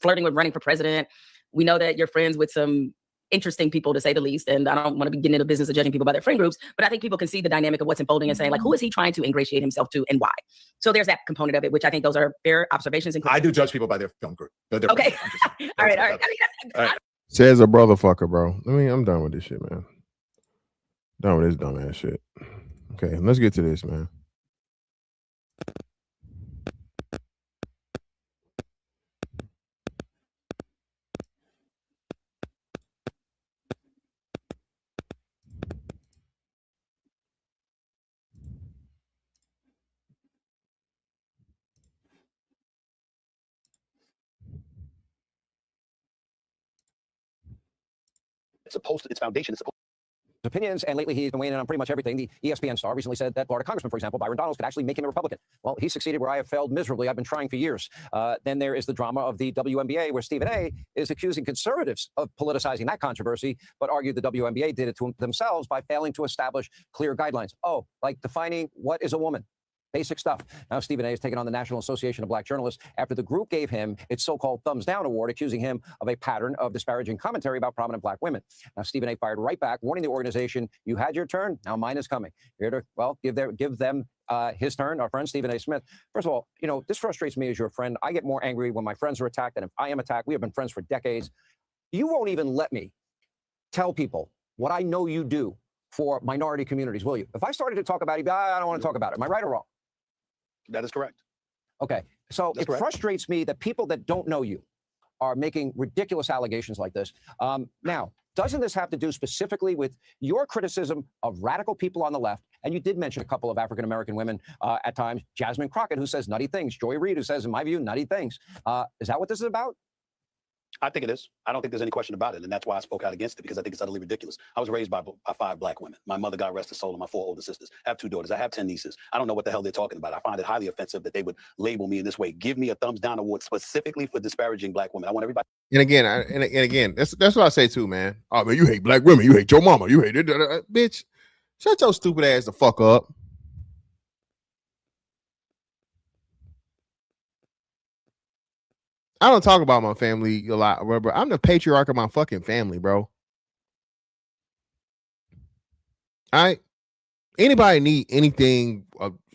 flirting with running for president. We know that you're friends with some interesting people, to say the least, and I don't want to be getting into the business of judging people by their friend groups, but I think people can see the dynamic of what's unfolding and saying, like, who is he trying to ingratiate himself to and why? So there's that component of it, which I think those are fair observations. I do judge people by their film group. Okay. All right. All right. Says a brother fucker, bro. I mean, I'm done with this shit, man. Done with this dumbass shit. Okay, let's get to this, man. its foundation is supposed opinions, and lately he's been weighing in on pretty much everything. The ESPN star recently said that Florida Congressman, for example, Byron Donalds, could actually make him a Republican. Well, he succeeded where I have failed miserably. I've been trying for years. Then there is the drama of the WNBA, where Stephen A. is accusing conservatives of politicizing that controversy, but argued the WNBA did it to themselves by failing to establish clear guidelines. Oh, like defining what is a woman. Basic stuff. Now, Stephen A. has taken on the National Association of Black Journalists after the group gave him its so-called thumbs down award, accusing him of a pattern of disparaging commentary about prominent black women. Now, Stephen A. fired right back, warning the organization, you had your turn, now mine is coming. Here to, well, give them his turn, our friend Stephen A. Smith. First of all, you know, this frustrates me as your friend. I get more angry when my friends are attacked than if I am attacked. We have been friends for decades. You won't even let me tell people what I know you do for minority communities, will you? If I started to talk about it, I don't want to talk about it. Am I right or wrong? That is correct. Okay. So it frustrates me that people that don't know you are making ridiculous allegations like this. Now, doesn't this have to do specifically with your criticism of radical people on the left? And you did mention a couple of African-American women at times, Jasmine Crockett, who says nutty things, Joy Reid, who says, in my view, nutty things. Is that what this is about? I think it is. I don't think there's any question about it. And that's why I spoke out against it, because I think it's utterly ridiculous. I was raised by 5 black women. My mother, God rest her soul, and my 4 older sisters. I have 2 daughters. I have 10 nieces. I don't know what the hell they're talking about. I find it highly offensive that they would label me in this way. Give me a thumbs down award specifically for disparaging black women. I want everybody. And again, that's what I say too, man. Oh man, you hate black women. You hate your mama. You hate it, bitch. Shut your stupid ass the fuck up. I don't talk about my family a lot, bro. I'm the patriarch of my fucking family, bro. Anybody need anything,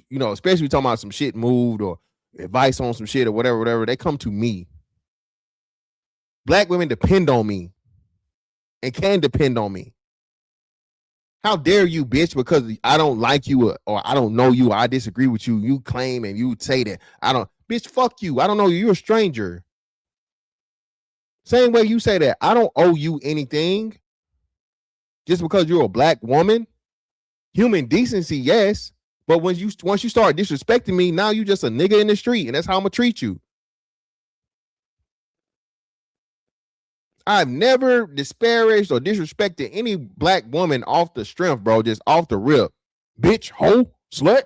you know, especially talking about some shit moved or advice on some shit or whatever, they come to me. Black women depend on me and can depend on me. How dare you, bitch, because I don't like you or I don't know you or I disagree with you. You claim and you say that I don't, bitch, fuck you. I don't know you. You're a stranger. Same way you say that I don't owe you anything just because you're a black woman. Human decency, yes. But once you start disrespecting me, now you just a nigga in the street, and that's how I'm gonna treat you. I've never disparaged or disrespected any black woman off the strength, bro, just off the rip. Bitch, hoe, slut.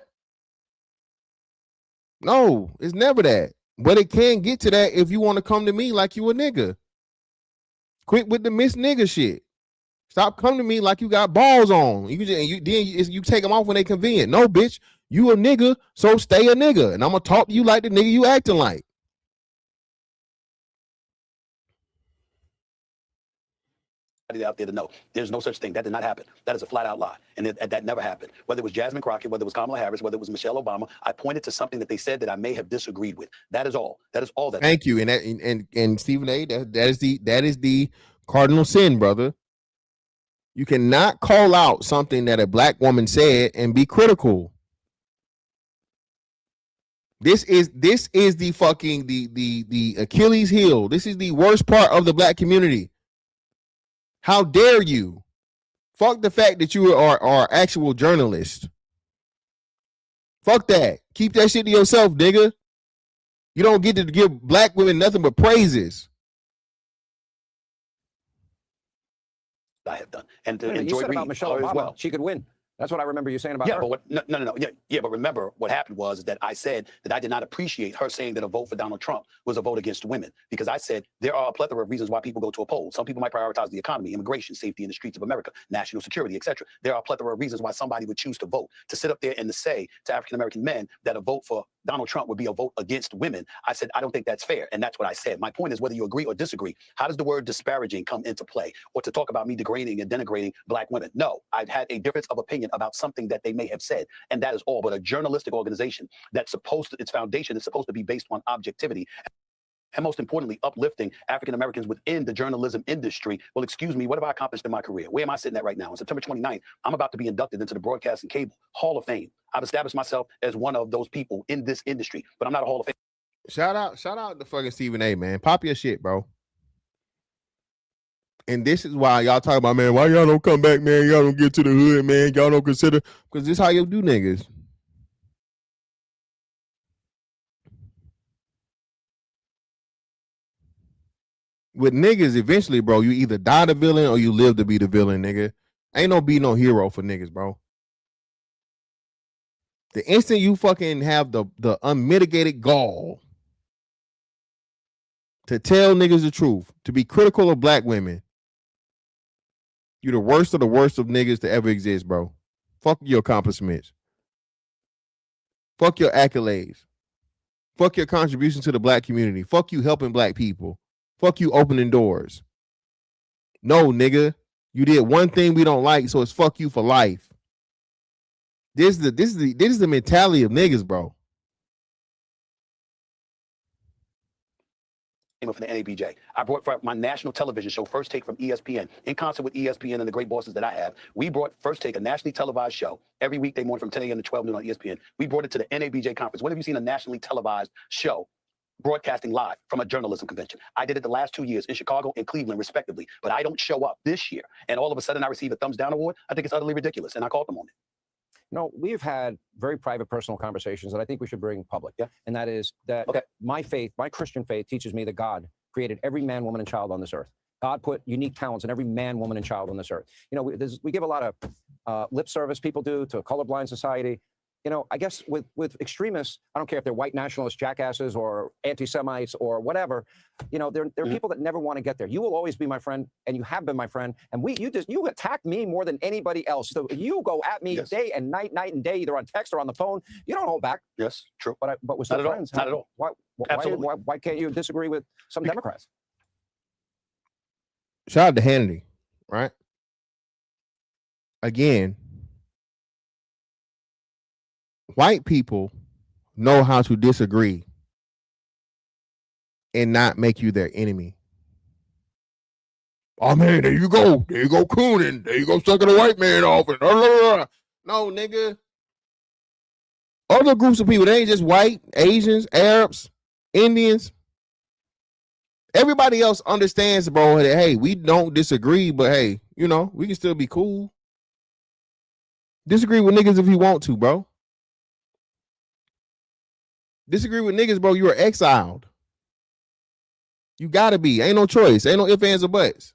No, it's never that. But it can get to that if you want to come to me like you a nigga. Quit with the miss nigga shit. Stop coming to me like you got balls on. You take them off when they convenient. No, bitch, you a nigga, so stay a nigga. And I'm gonna talk to you like the nigga you acting like. Out there to know there's no such thing. That did not happen. That is a flat out lie, and that never happened. Whether it was Jasmine Crockett, whether it was Kamala Harris, whether it was Michelle Obama, I pointed to something that they said that I may have disagreed with. That is all. That is all. That. Thank you. And Stephen A. That is the cardinal sin, brother. You cannot call out something that a black woman said and be critical. This is the fucking the Achilles heel. This is the worst part of the black community. How dare you? Fuck the fact that you are actual journalist. Fuck that. Keep that shit to yourself, nigga. You don't get to give black women nothing but praises. I have done. And you Joy said Reid about Michelle Obama, as well. she could win. That's what I remember you saying about her. But no. Yeah, but remember what happened was that I said that I did not appreciate her saying that a vote for Donald Trump was a vote against women, because I said there are a plethora of reasons why people go to a poll. Some people might prioritize the economy, immigration, safety in the streets of America, national security, etc. There are a plethora of reasons why somebody would choose to vote. To sit up there and to say to African-American men that a vote for Donald Trump would be a vote against women, I said, I don't think that's fair. And that's what I said. My point is, whether you agree or disagree, how does the word disparaging come into play, or to talk about me degrading and denigrating black women? No, I've had a difference of opinion about something that they may have said, and that is all. But a journalistic organization that's supposed to, its foundation is supposed to be based on objectivity, and most importantly, uplifting African Americans within the journalism industry. Well, excuse me, what have I accomplished in my career? Where am I sitting at right now? On September 29th, I'm about to be inducted into the Broadcast and Cable Hall of Fame. I've established myself as one of those people in this industry, but I'm not a Hall of Fame. Shout out to fucking Stephen A, man. Pop your shit, bro. And this is why y'all talk about, man, why y'all don't come back, man? Y'all don't get to the hood, man. Y'all don't consider, because this is how you do niggas. with niggas, eventually, bro, you either die the villain or you live to be the villain, nigga. Ain't no hero for niggas, bro. The instant you fucking have the unmitigated gall to tell niggas the truth, to be critical of black women, you the worst of niggas to ever exist, bro. Fuck your accomplishments. Fuck your accolades. Fuck your contribution to the black community. Fuck you helping black people. Fuck you opening doors. No, nigga. You did one thing we don't like, so it's fuck you for life. This is the mentality of niggas, bro. For the NABJ. I brought for my national television show, First Take from ESPN. In concert with ESPN and the great bosses that I have, we brought First Take, a nationally televised show, every weekday morning from 10 a.m. to 12 noon on ESPN. We brought it to the NABJ conference. When have you seen a nationally televised show broadcasting live from a journalism convention? I did it the last 2 years in Chicago and Cleveland, respectively, but I don't show up this year. And all of a sudden I receive a thumbs down award. I think it's utterly ridiculous, and I called them on it. No, we've had very private, personal conversations that I think we should bring public. Yeah. And that is that my faith, my Christian faith, teaches me that God created every man, woman, and child on this earth. God put unique talents in every man, woman, and child on this earth. You know, we give a lot of lip service, people do, to a colorblind society. You know, I guess with extremists, I don't care if they're white nationalist jackasses or anti-Semites or whatever, you know, there are people that never want to get there. You will always be my friend, and you have been my friend. And you attack me more than anybody else. So you go at me day and night and day, either on text or on the phone. You don't hold back. Yes, true. But we're still friends. Not at all. Why can't you disagree with some Democrats? Shout out to Hannity, right? Again, white people know how to disagree and not make you their enemy. Oh man, there you go cooning, there you go sucking a white man off, and blah, blah, blah. No, nigga. Other groups of people, they ain't just white, Asians, Arabs, Indians. Everybody else understands, bro, that hey, we don't disagree, but hey, you know, we can still be cool. Disagree with niggas if you want to, bro. Disagree with niggas, bro, you are exiled. You gotta be. Ain't no choice. Ain't no ifs, ands, or buts.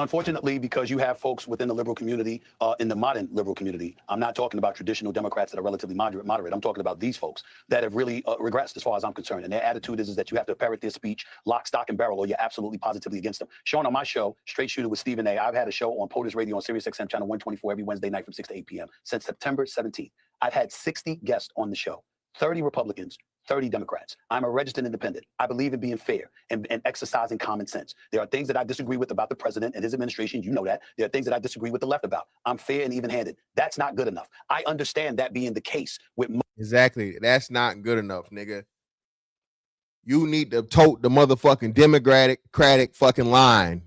Unfortunately, because you have folks within the liberal community, in the modern liberal community, I'm not talking about traditional Democrats that are relatively moderate. I'm talking about these folks that have really regressed as far as I'm concerned. And their attitude is that you have to parrot their speech, lock, stock, and barrel, or you're absolutely positively against them. Showing on my show, Straight Shooter with Stephen A., I've had a show on POTUS Radio on Sirius XM channel 124 every Wednesday night from 6 to 8 p.m. since September 17th. I've had 60 guests on the show, 30 Republicans, 30 Democrats. I'm a registered independent. I believe in being fair and exercising common sense. There are things that I disagree with about the president and his administration. You know that. There are things that I disagree with the left about. I'm fair and even-handed. That's not good enough. I understand that being the case with... Exactly. That's not good enough, nigga. You need to tote the motherfucking democratic fucking line.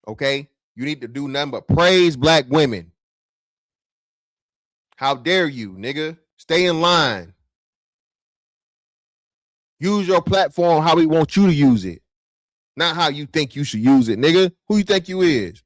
Okay? You need to do nothing but praise black women. How dare you, nigga? Stay in line. Use your platform how we want you to use it. Not how you think you should use it, nigga. Who you think you is?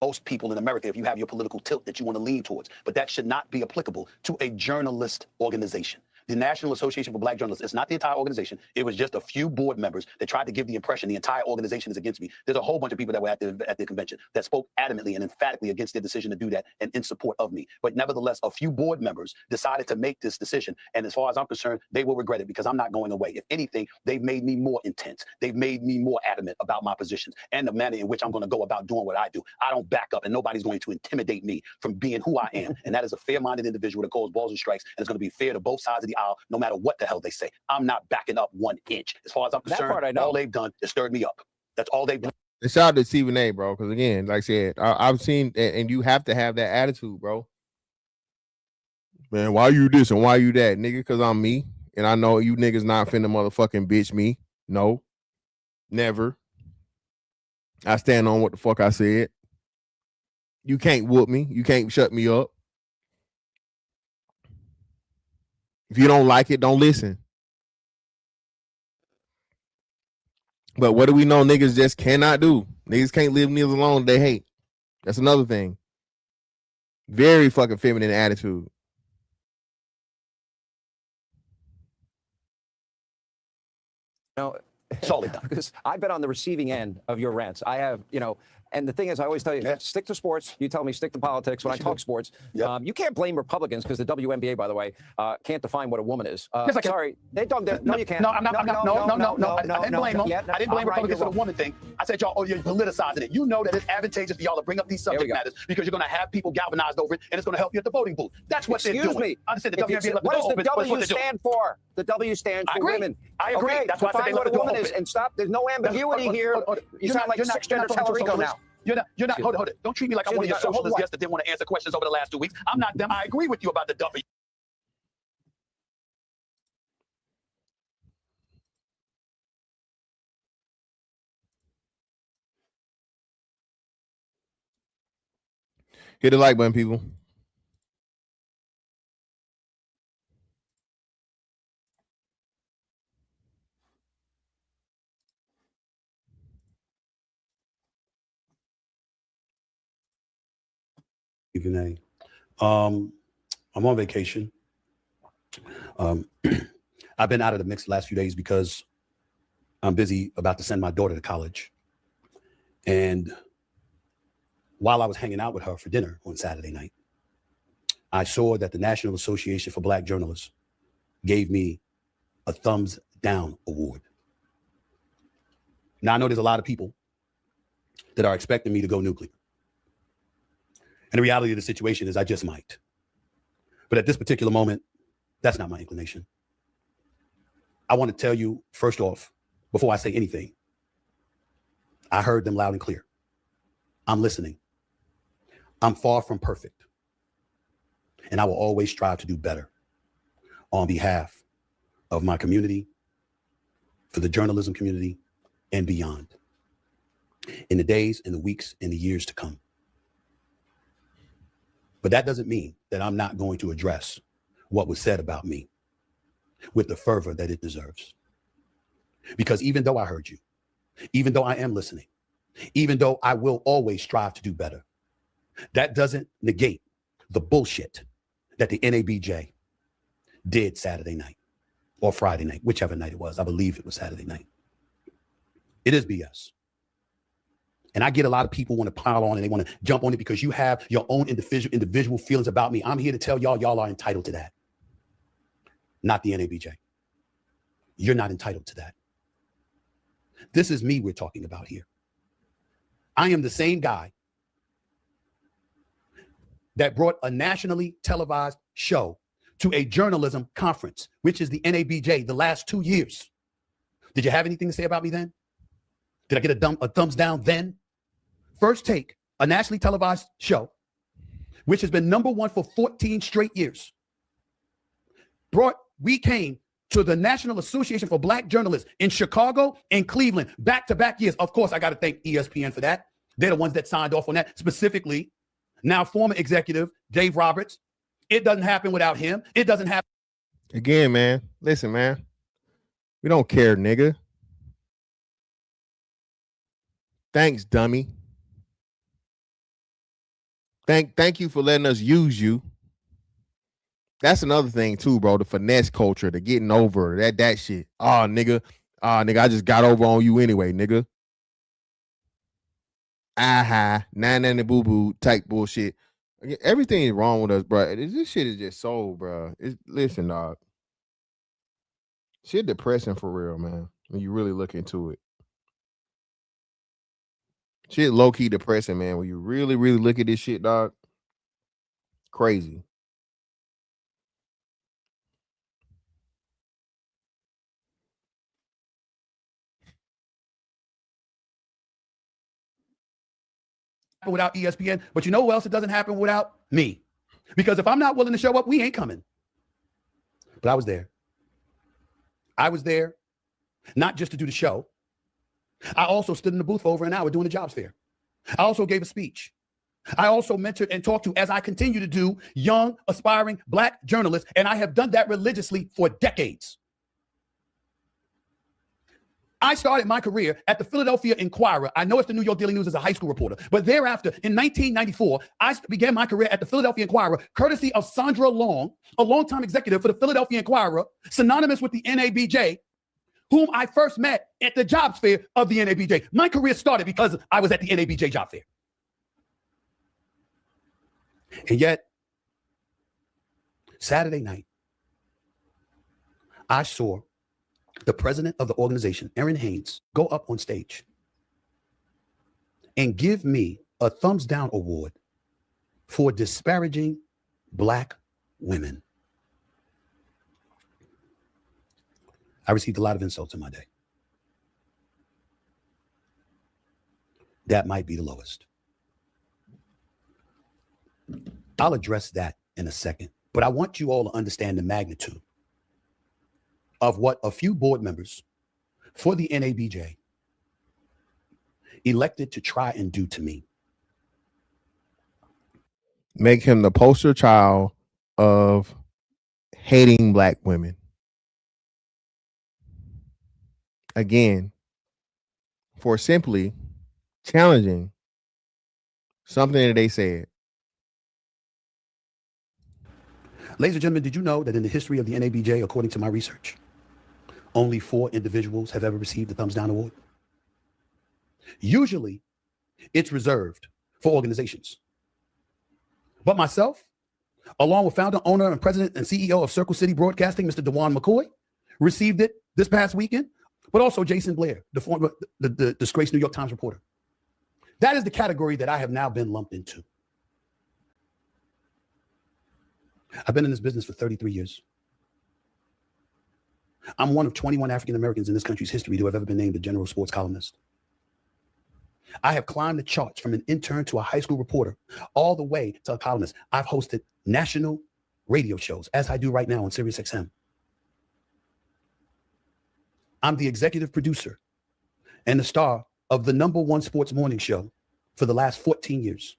Most people in America, if you have your political tilt that you want to lean towards, but that should not be applicable to a journalist organization. The National Association for Black Journalists, it's not the entire organization. It was just a few board members that tried to give the impression the entire organization is against me. There's a whole bunch of people that were at the convention that spoke adamantly and emphatically against their decision to do that and in support of me. But nevertheless, a few board members decided to make this decision. And as far as I'm concerned, they will regret it because I'm not going away. If anything, they've made me more intense. They've made me more adamant about my positions and the manner in which I'm going to go about doing what I do. I don't back up, and nobody's going to intimidate me from being who I am. And that is a fair-minded individual that calls balls and strikes, and it's going to be fair to both sides of the aisle, no matter what the hell they say. I'm not backing up 1 inch. As far as I'm concerned, all they've done is stirred me up. That's all they've done. And shout out to Stephen A., bro, because again, like I said, I've seen, and you have to have that attitude, bro. Man, why you this and why you that, nigga? Because I'm me, and I know you niggas not finna motherfucking bitch me. No, never. I stand on what the fuck I said. You can't whoop me. You can't shut me up. If you don't like it, don't listen. But what do we know niggas just cannot do? Niggas can't leave niggas alone they hate. That's another thing. Very fucking feminine attitude. No, That's all they've done. because I've been on the receiving end of your rants. I have, and the thing is, I always tell you, stick to sports. You tell me stick to politics. When I talk sports, you can't blame Republicans because the WNBA, by the way, can't define what a woman is. Yes, I can. Sorry, they don't. No, you can't. No, I'm not. No. I didn't blame them. I didn't blame Republicans for the woman thing. I said y'all, you're politicizing it. You know that it's advantageous for y'all to bring up these subject matters because you're going to have people galvanized over it, and it's going to help you at the voting booth. That's what they're doing. Excuse me. I said the WNBA left what does the W stand stand for? The W stands for women. I agree. Okay, That's why I said they define left what a the door woman is, open. and stop. There's no ambiguity here. You sound like six-gender Tellerico now. You're not. Hold it. Don't treat me like I'm one of your socialist guests that didn't want to answer questions over the last 2 weeks. I'm not them. I agree with you about the W. Hit the like button, people. Evening. I'm on vacation. I've been out of the mix the last few days because I'm busy about to send my daughter to college. And while I was hanging out with her for dinner on Saturday night, I saw that the National Association for Black Journalists gave me a thumbs down award. Now, I know there's a lot of people that are expecting me to go nuclear. And the reality of the situation is I just might. But at this particular moment, that's not my inclination. I want to tell you, first off, before I say anything, I heard them loud and clear. I'm listening. I'm far from perfect. And I will always strive to do better on behalf of my community, for the journalism community, and beyond, in the days and the weeks and the years to come. But that doesn't mean that I'm not going to address what was said about me with the fervor that it deserves. Because even though I heard you, even though I am listening, even though I will always strive to do better, that doesn't negate the bullshit that the NABJ did Saturday night or Friday night, whichever night it was. I believe it was Saturday night. It is BS. And I get a lot of people want to pile on and they want to jump on it because you have your own individual feelings about me. I'm here to tell y'all are entitled to that. Not the NABJ. You're not entitled to that. This is me we're talking about here. I am the same guy that brought a nationally televised show to a journalism conference, which is the NABJ, the last 2 years. Did you have anything to say about me then? Did I get a thumbs down then? First Take, a nationally televised show, which has been #1 for 14 straight years. We came to the National Association for Black Journalists in Chicago and Cleveland, back-to-back years. Of course, I got to thank ESPN for that. They're the ones that signed off on that, specifically now former executive Dave Roberts. It doesn't happen without him. It doesn't happen. Again, man, listen, man. We don't care, nigga. Thanks, dummy. Thank you for letting us use you. That's another thing too, bro. The finesse culture, the getting over that shit. Oh, nigga. I just got over on you anyway, nigga. Nana boo boo type bullshit. Everything is wrong with us, bro. This shit is just so, bro. Listen, dog. Shit depressing for real, man. When you really look into it. Shit low-key depressing, man. When you really, really look at this shit, dog. Crazy. Without ESPN, but you know who else it doesn't happen without me? Because if I'm not willing to show up, we ain't coming. But I was there. I was there, not just to do the show. I also stood in the booth for over an hour doing the jobs fair. I also gave a speech. I also mentored and talked to, as I continue to do, young, aspiring Black journalists, and I have done that religiously for decades. I started my career at the Philadelphia Inquirer. I know it's the New York Daily News as a high school reporter, but thereafter, in 1994, I began my career at the Philadelphia Inquirer, courtesy of Sandra Long, a longtime executive for the Philadelphia Inquirer, synonymous with the NABJ, whom I first met at the jobs fair of the NABJ. My career started because I was at the NABJ job fair. And yet, Saturday night, I saw the president of the organization, Erin Haynes, go up on stage and give me a thumbs down award for disparaging Black women. I received a lot of insults in my day. That might be the lowest. I'll address that in a second, but I want you all to understand the magnitude of what a few board members for the NABJ elected to try and do to me. Make him the poster child of hating Black women. Again, for simply challenging something that they said. Ladies and gentlemen, did you know that in the history of the NABJ, according to my research, only 4 individuals have ever received the Thumbs Down Award? Usually, it's reserved for organizations. But myself, along with founder, owner, and president and CEO of Circle City Broadcasting, Mr. DeJuan McCoy, received it this past weekend, but also Jason Blair, the disgraced New York Times reporter. That is the category that I have now been lumped into. I've been in this business for 33 years. I'm one of 21 African Americans in this country's history to have ever been named a general sports columnist. I have climbed the charts from an intern to a high school reporter, all the way to a columnist. I've hosted national radio shows, as I do right now on Sirius XM. I'm the executive producer and the star of the #1 sports morning show for the last 14 years.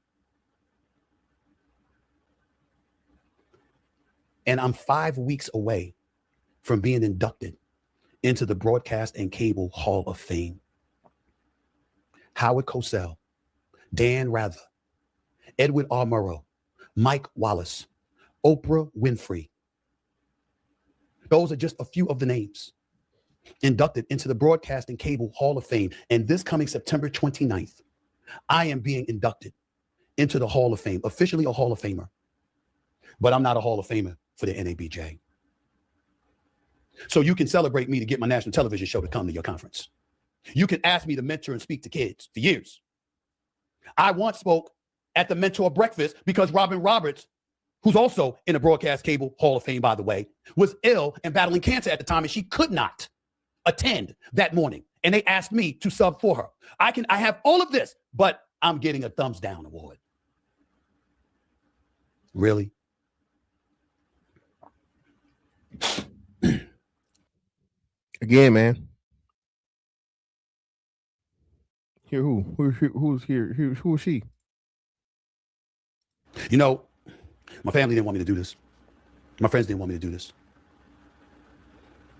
And I'm 5 weeks away from being inducted into the Broadcast and Cable Hall of Fame. Howard Cosell, Dan Rather, Edward R. Murrow, Mike Wallace, Oprah Winfrey. Those are just a few of the names inducted into the Broadcast and Cable Hall of Fame. And this coming September 29th, I am being inducted into the Hall of Fame, officially a Hall of Famer. But I'm not a Hall of Famer for the NABJ. So you can celebrate me to get my national television show to come to your conference. You can ask me to mentor and speak to kids for years. I once spoke at the Mentor Breakfast because Robin Roberts, who's also in the Broadcast Cable Hall of Fame, by the way, was ill and battling cancer at the time, and she could not attend that morning. And they asked me to sub for her. I have all of this, but I'm getting a thumbs down award. Really? Again, man. Here, who's here? Who is she? You know, my family didn't want me to do this. My friends didn't want me to do this.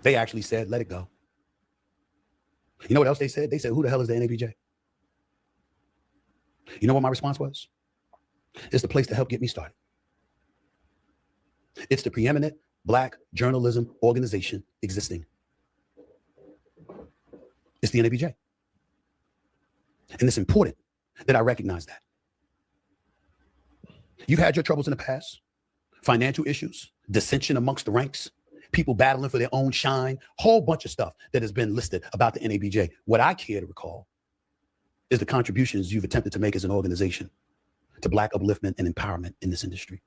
They actually said, let it go. You know what else they said? They said, who the hell is the NABJ? You know what my response was? It's the place to help get me started. It's the preeminent Black journalism organization existing. It's the NABJ. And it's important that I recognize that. You've had your troubles in the past, financial issues, dissension amongst the ranks, people battling for their own shine, whole bunch of stuff that has been listed about the NABJ. What I care to recall is the contributions you've attempted to make as an organization to Black upliftment and empowerment in this industry.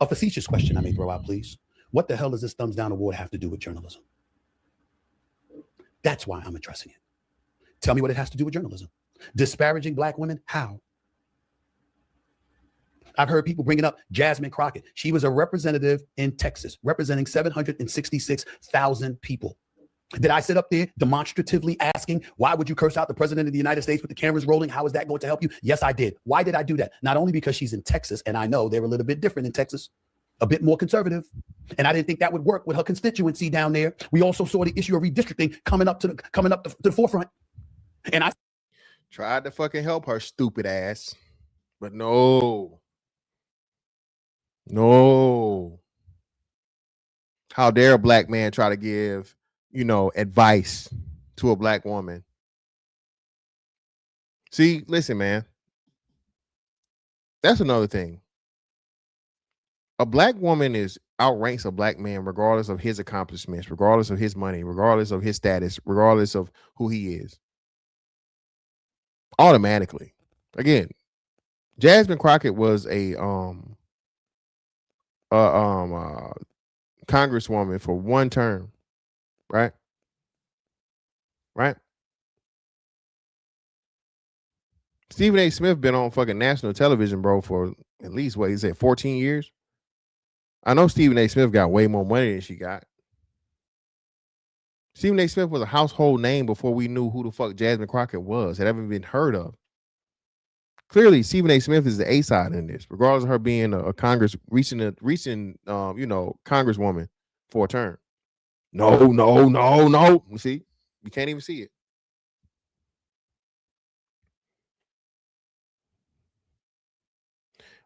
A facetious question I may throw out, please. What the hell does this thumbs down award have to do with journalism? That's why I'm addressing it. Tell me what it has to do with journalism. Disparaging Black women? How? I've heard people bringing up Jasmine Crockett. She was a representative in Texas, representing 766,000 people. Did I sit up there demonstratively asking, why would you curse out the president of the United States with the cameras rolling? How is that going to help you? Yes, I did. Why did I do that? Not only because she's in Texas, and I know they're a little bit different in Texas, a bit more conservative. And I didn't think that would work with her constituency down there. We also saw the issue of redistricting coming up to the forefront. And I tried to fucking help her stupid ass, but no. How dare a Black man try to give advice to a black woman. See, listen, man. That's another thing. A black woman outranks a black man regardless of his accomplishments, regardless of his money, regardless of his status, regardless of who he is. Automatically. Again, Jasmine Crockett was a congresswoman for one term, right? Right? Stephen A. Smith been on fucking national television, bro, for at least, what he said, 14 years? I know Stephen A. Smith got way more money than she got. Stephen A. Smith was a household name before we knew who the fuck Jasmine Crockett was, had ever been heard of. Clearly, Stephen A. Smith is the A side in this, regardless of her being a recent congresswoman for a term. No. See, you can't even see it.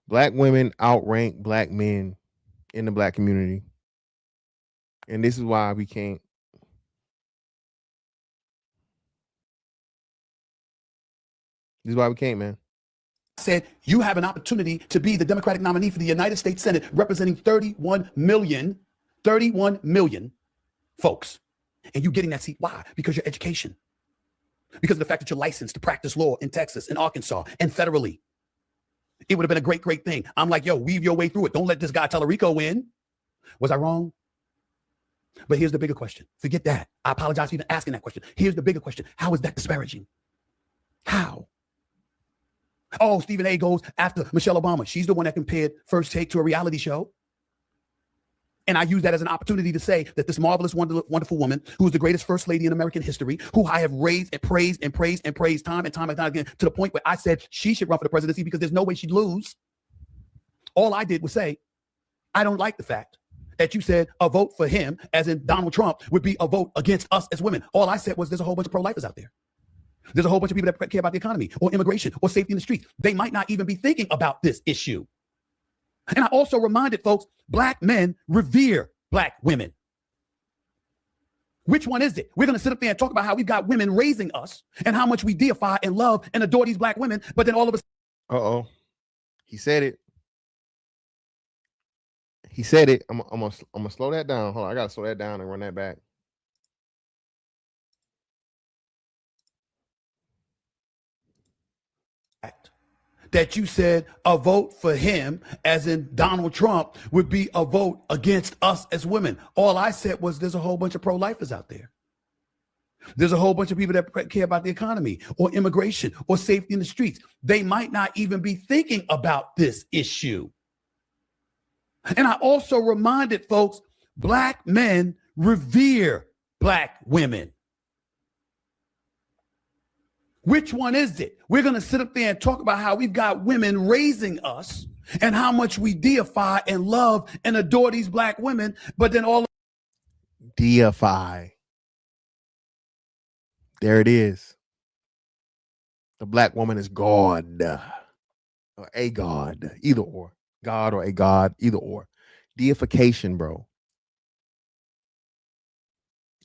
Black women outrank black men in the black community. And this is why we can't. This is why we can't, man. Said you have an opportunity to be the Democratic nominee for the United States Senate, representing 31 million folks. And you getting that seat. Why? Because your education. Because of the fact that you're licensed to practice law in Texas and Arkansas and federally. It would have been a great, great thing. I'm like, yo, weave your way through it. Don't let this guy Tellerico win. Was I wrong? But here's the bigger question. Forget that. I apologize for even asking that question. Here's the bigger question. How is that disparaging? How? Oh, Stephen A. goes after Michelle Obama. She's the one that compared First Take to a reality show. And I use that as an opportunity to say that this marvelous, wonderful woman, who is the greatest first lady in American history, who I have raised and praised and praised and praised time and time again, to the point where I said she should run for the presidency because there's no way she'd lose. All I did was say, I don't like the fact that you said a vote for him, as in Donald Trump, would be a vote against us as women. All I said was there's a whole bunch of pro-lifers out there. There's a whole bunch of people that care about the economy or immigration or safety in the streets. They might not even be thinking about this issue. And I also reminded folks, black men revere black women. Which one is it? We're going to sit up there and talk about how we've got women raising us and how much we deify and love and adore these black women. But then all of a sudden, he said it. He said it. I'm gonna slow that down. Hold on, I gotta slow that down and run that back. That you said a vote for him, as in Donald Trump, would be a vote against us as women. All I said was there's a whole bunch of pro-lifers out there. There's a whole bunch of people that care about the economy or immigration or safety in the streets. They might not even be thinking about this issue. And I also reminded folks, black men revere black women. Which one is it? We're going to sit up there and talk about how we've got women raising us and how much we deify and love and adore these black women, but then all deify. There it is. The black woman is God or a God, either or. God or a God, either or. Deification, bro.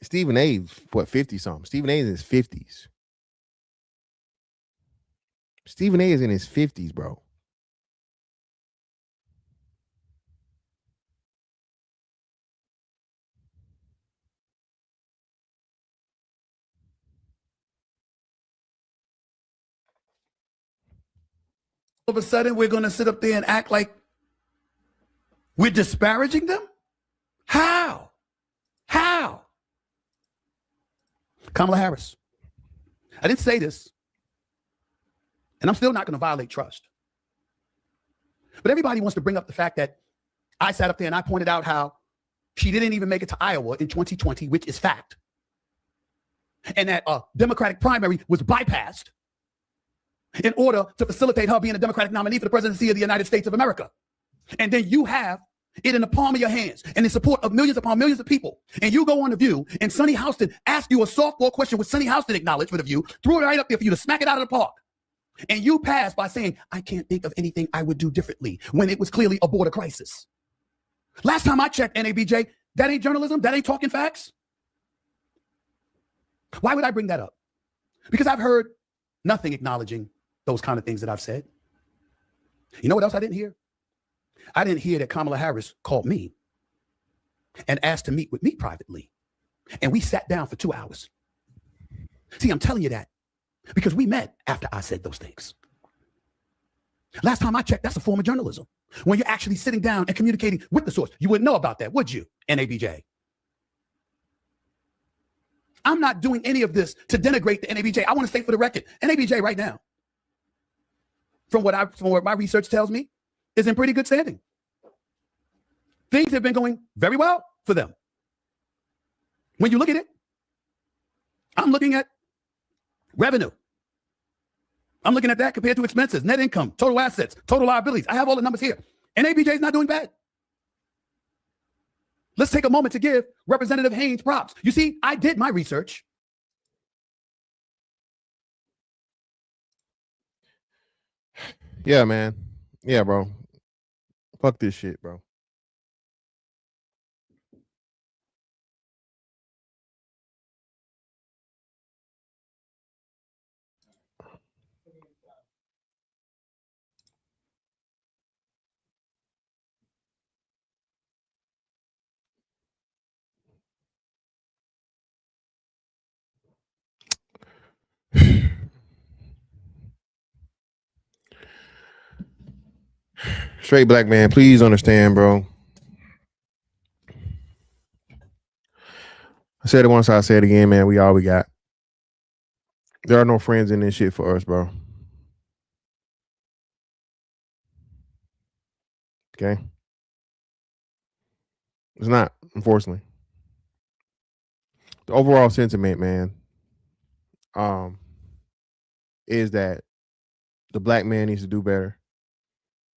Stephen A's, what, 50 something? Stephen A is in his 50s. Stephen A is in his 50s, bro. All of a sudden, we're going to sit up there and act like we're disparaging them? How? How? Kamala Harris. I didn't say this, and I'm still not going to violate trust. But everybody wants to bring up the fact that I sat up there and I pointed out how she didn't even make it to Iowa in 2020, which is fact. And that a Democratic primary was bypassed in order to facilitate her being a Democratic nominee for the presidency of the United States of America. And then you have it in the palm of your hands and in support of millions upon millions of people. And you go on The View and Sonny Houston asked you a softball question, which Sonny Houston acknowledged for The View, threw it right up there for you to smack it out of the park. And you passed by saying, I can't think of anything I would do differently, when it was clearly a border crisis. Last time I checked, NABJ, that ain't journalism. That ain't talking facts. Why would I bring that up? Because I've heard nothing acknowledging those kind of things that I've said. You know what else I didn't hear? I didn't hear that Kamala Harris called me and asked to meet with me privately. And we sat down for 2 hours. See, I'm telling you that because we met after I said those things. Last time I checked, that's a form of journalism. When you're actually sitting down and communicating with the source. You wouldn't know about that, would you, NABJ? I'm not doing any of this to denigrate the NABJ. I want to state for the record, NABJ right now, from what my research tells me, is in pretty good standing. Things have been going very well for them. When you look at it, I'm looking at revenue. I'm looking at that compared to expenses, net income, total assets, total liabilities. I have all the numbers here. NABJ is not doing bad. Let's take a moment to give Representative Haynes props. You see, I did my research. Yeah, man. Yeah, bro. Fuck this shit, bro. Straight black man, please understand, bro. I said it once, I say it again, man. We all we got. There are no friends in this shit for us, bro. Okay? It's not, unfortunately. The overall sentiment, man, is that the black man needs to do better.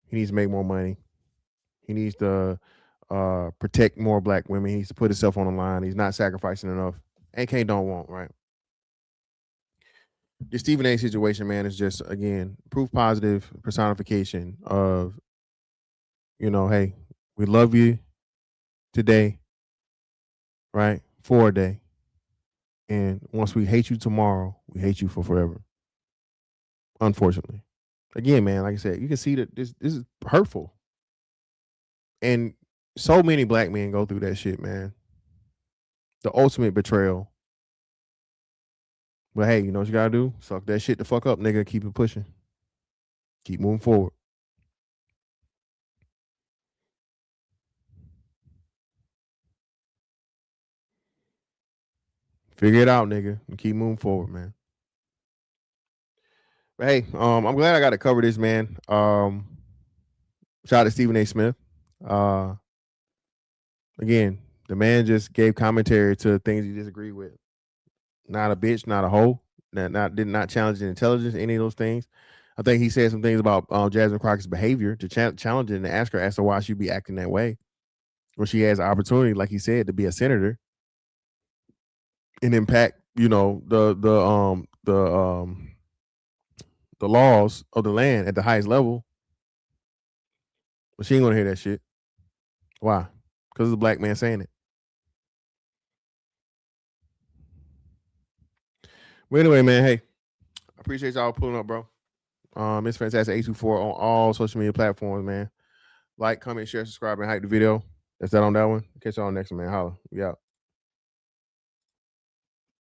He needs to make more money. He needs to protect more black women. He needs to put himself on the line. He's not sacrificing enough. And can't, don't, won't, right? The Stephen A situation, man, is just, again, proof positive personification of, you know, hey, we love you today, right? For a day. And once we hate you tomorrow, we hate you for forever. Unfortunately. Again, man, like I said, you can see that this is hurtful. And so many black men go through that shit, man. The ultimate betrayal. But hey, you know what you gotta do? Suck that shit the fuck up, nigga. Keep it pushing. Keep moving forward. Figure it out, nigga, and keep moving forward, man. But hey, I'm glad I got to cover this, man. Shout out to Stephen A. Smith. Again, the man just gave commentary to things he disagreed with. Not a bitch, not a hoe. Did not challenge the intelligence, any of those things. I think he said some things about Jasmine Crockett's behavior to challenge it and ask her as to why she'd be acting that way. When she has an opportunity, like he said, to be a senator and impact, you know, the laws of the land at the highest level. But she ain't gonna hear that shit. Why? Because it's a black man saying it. But anyway, man, hey, I appreciate y'all pulling up, bro. It's fantastic. 824 on all social media platforms, man. Like, comment, share, subscribe, and hype the video. That's that on that one. Catch y'all on next one, man. Holla. We out.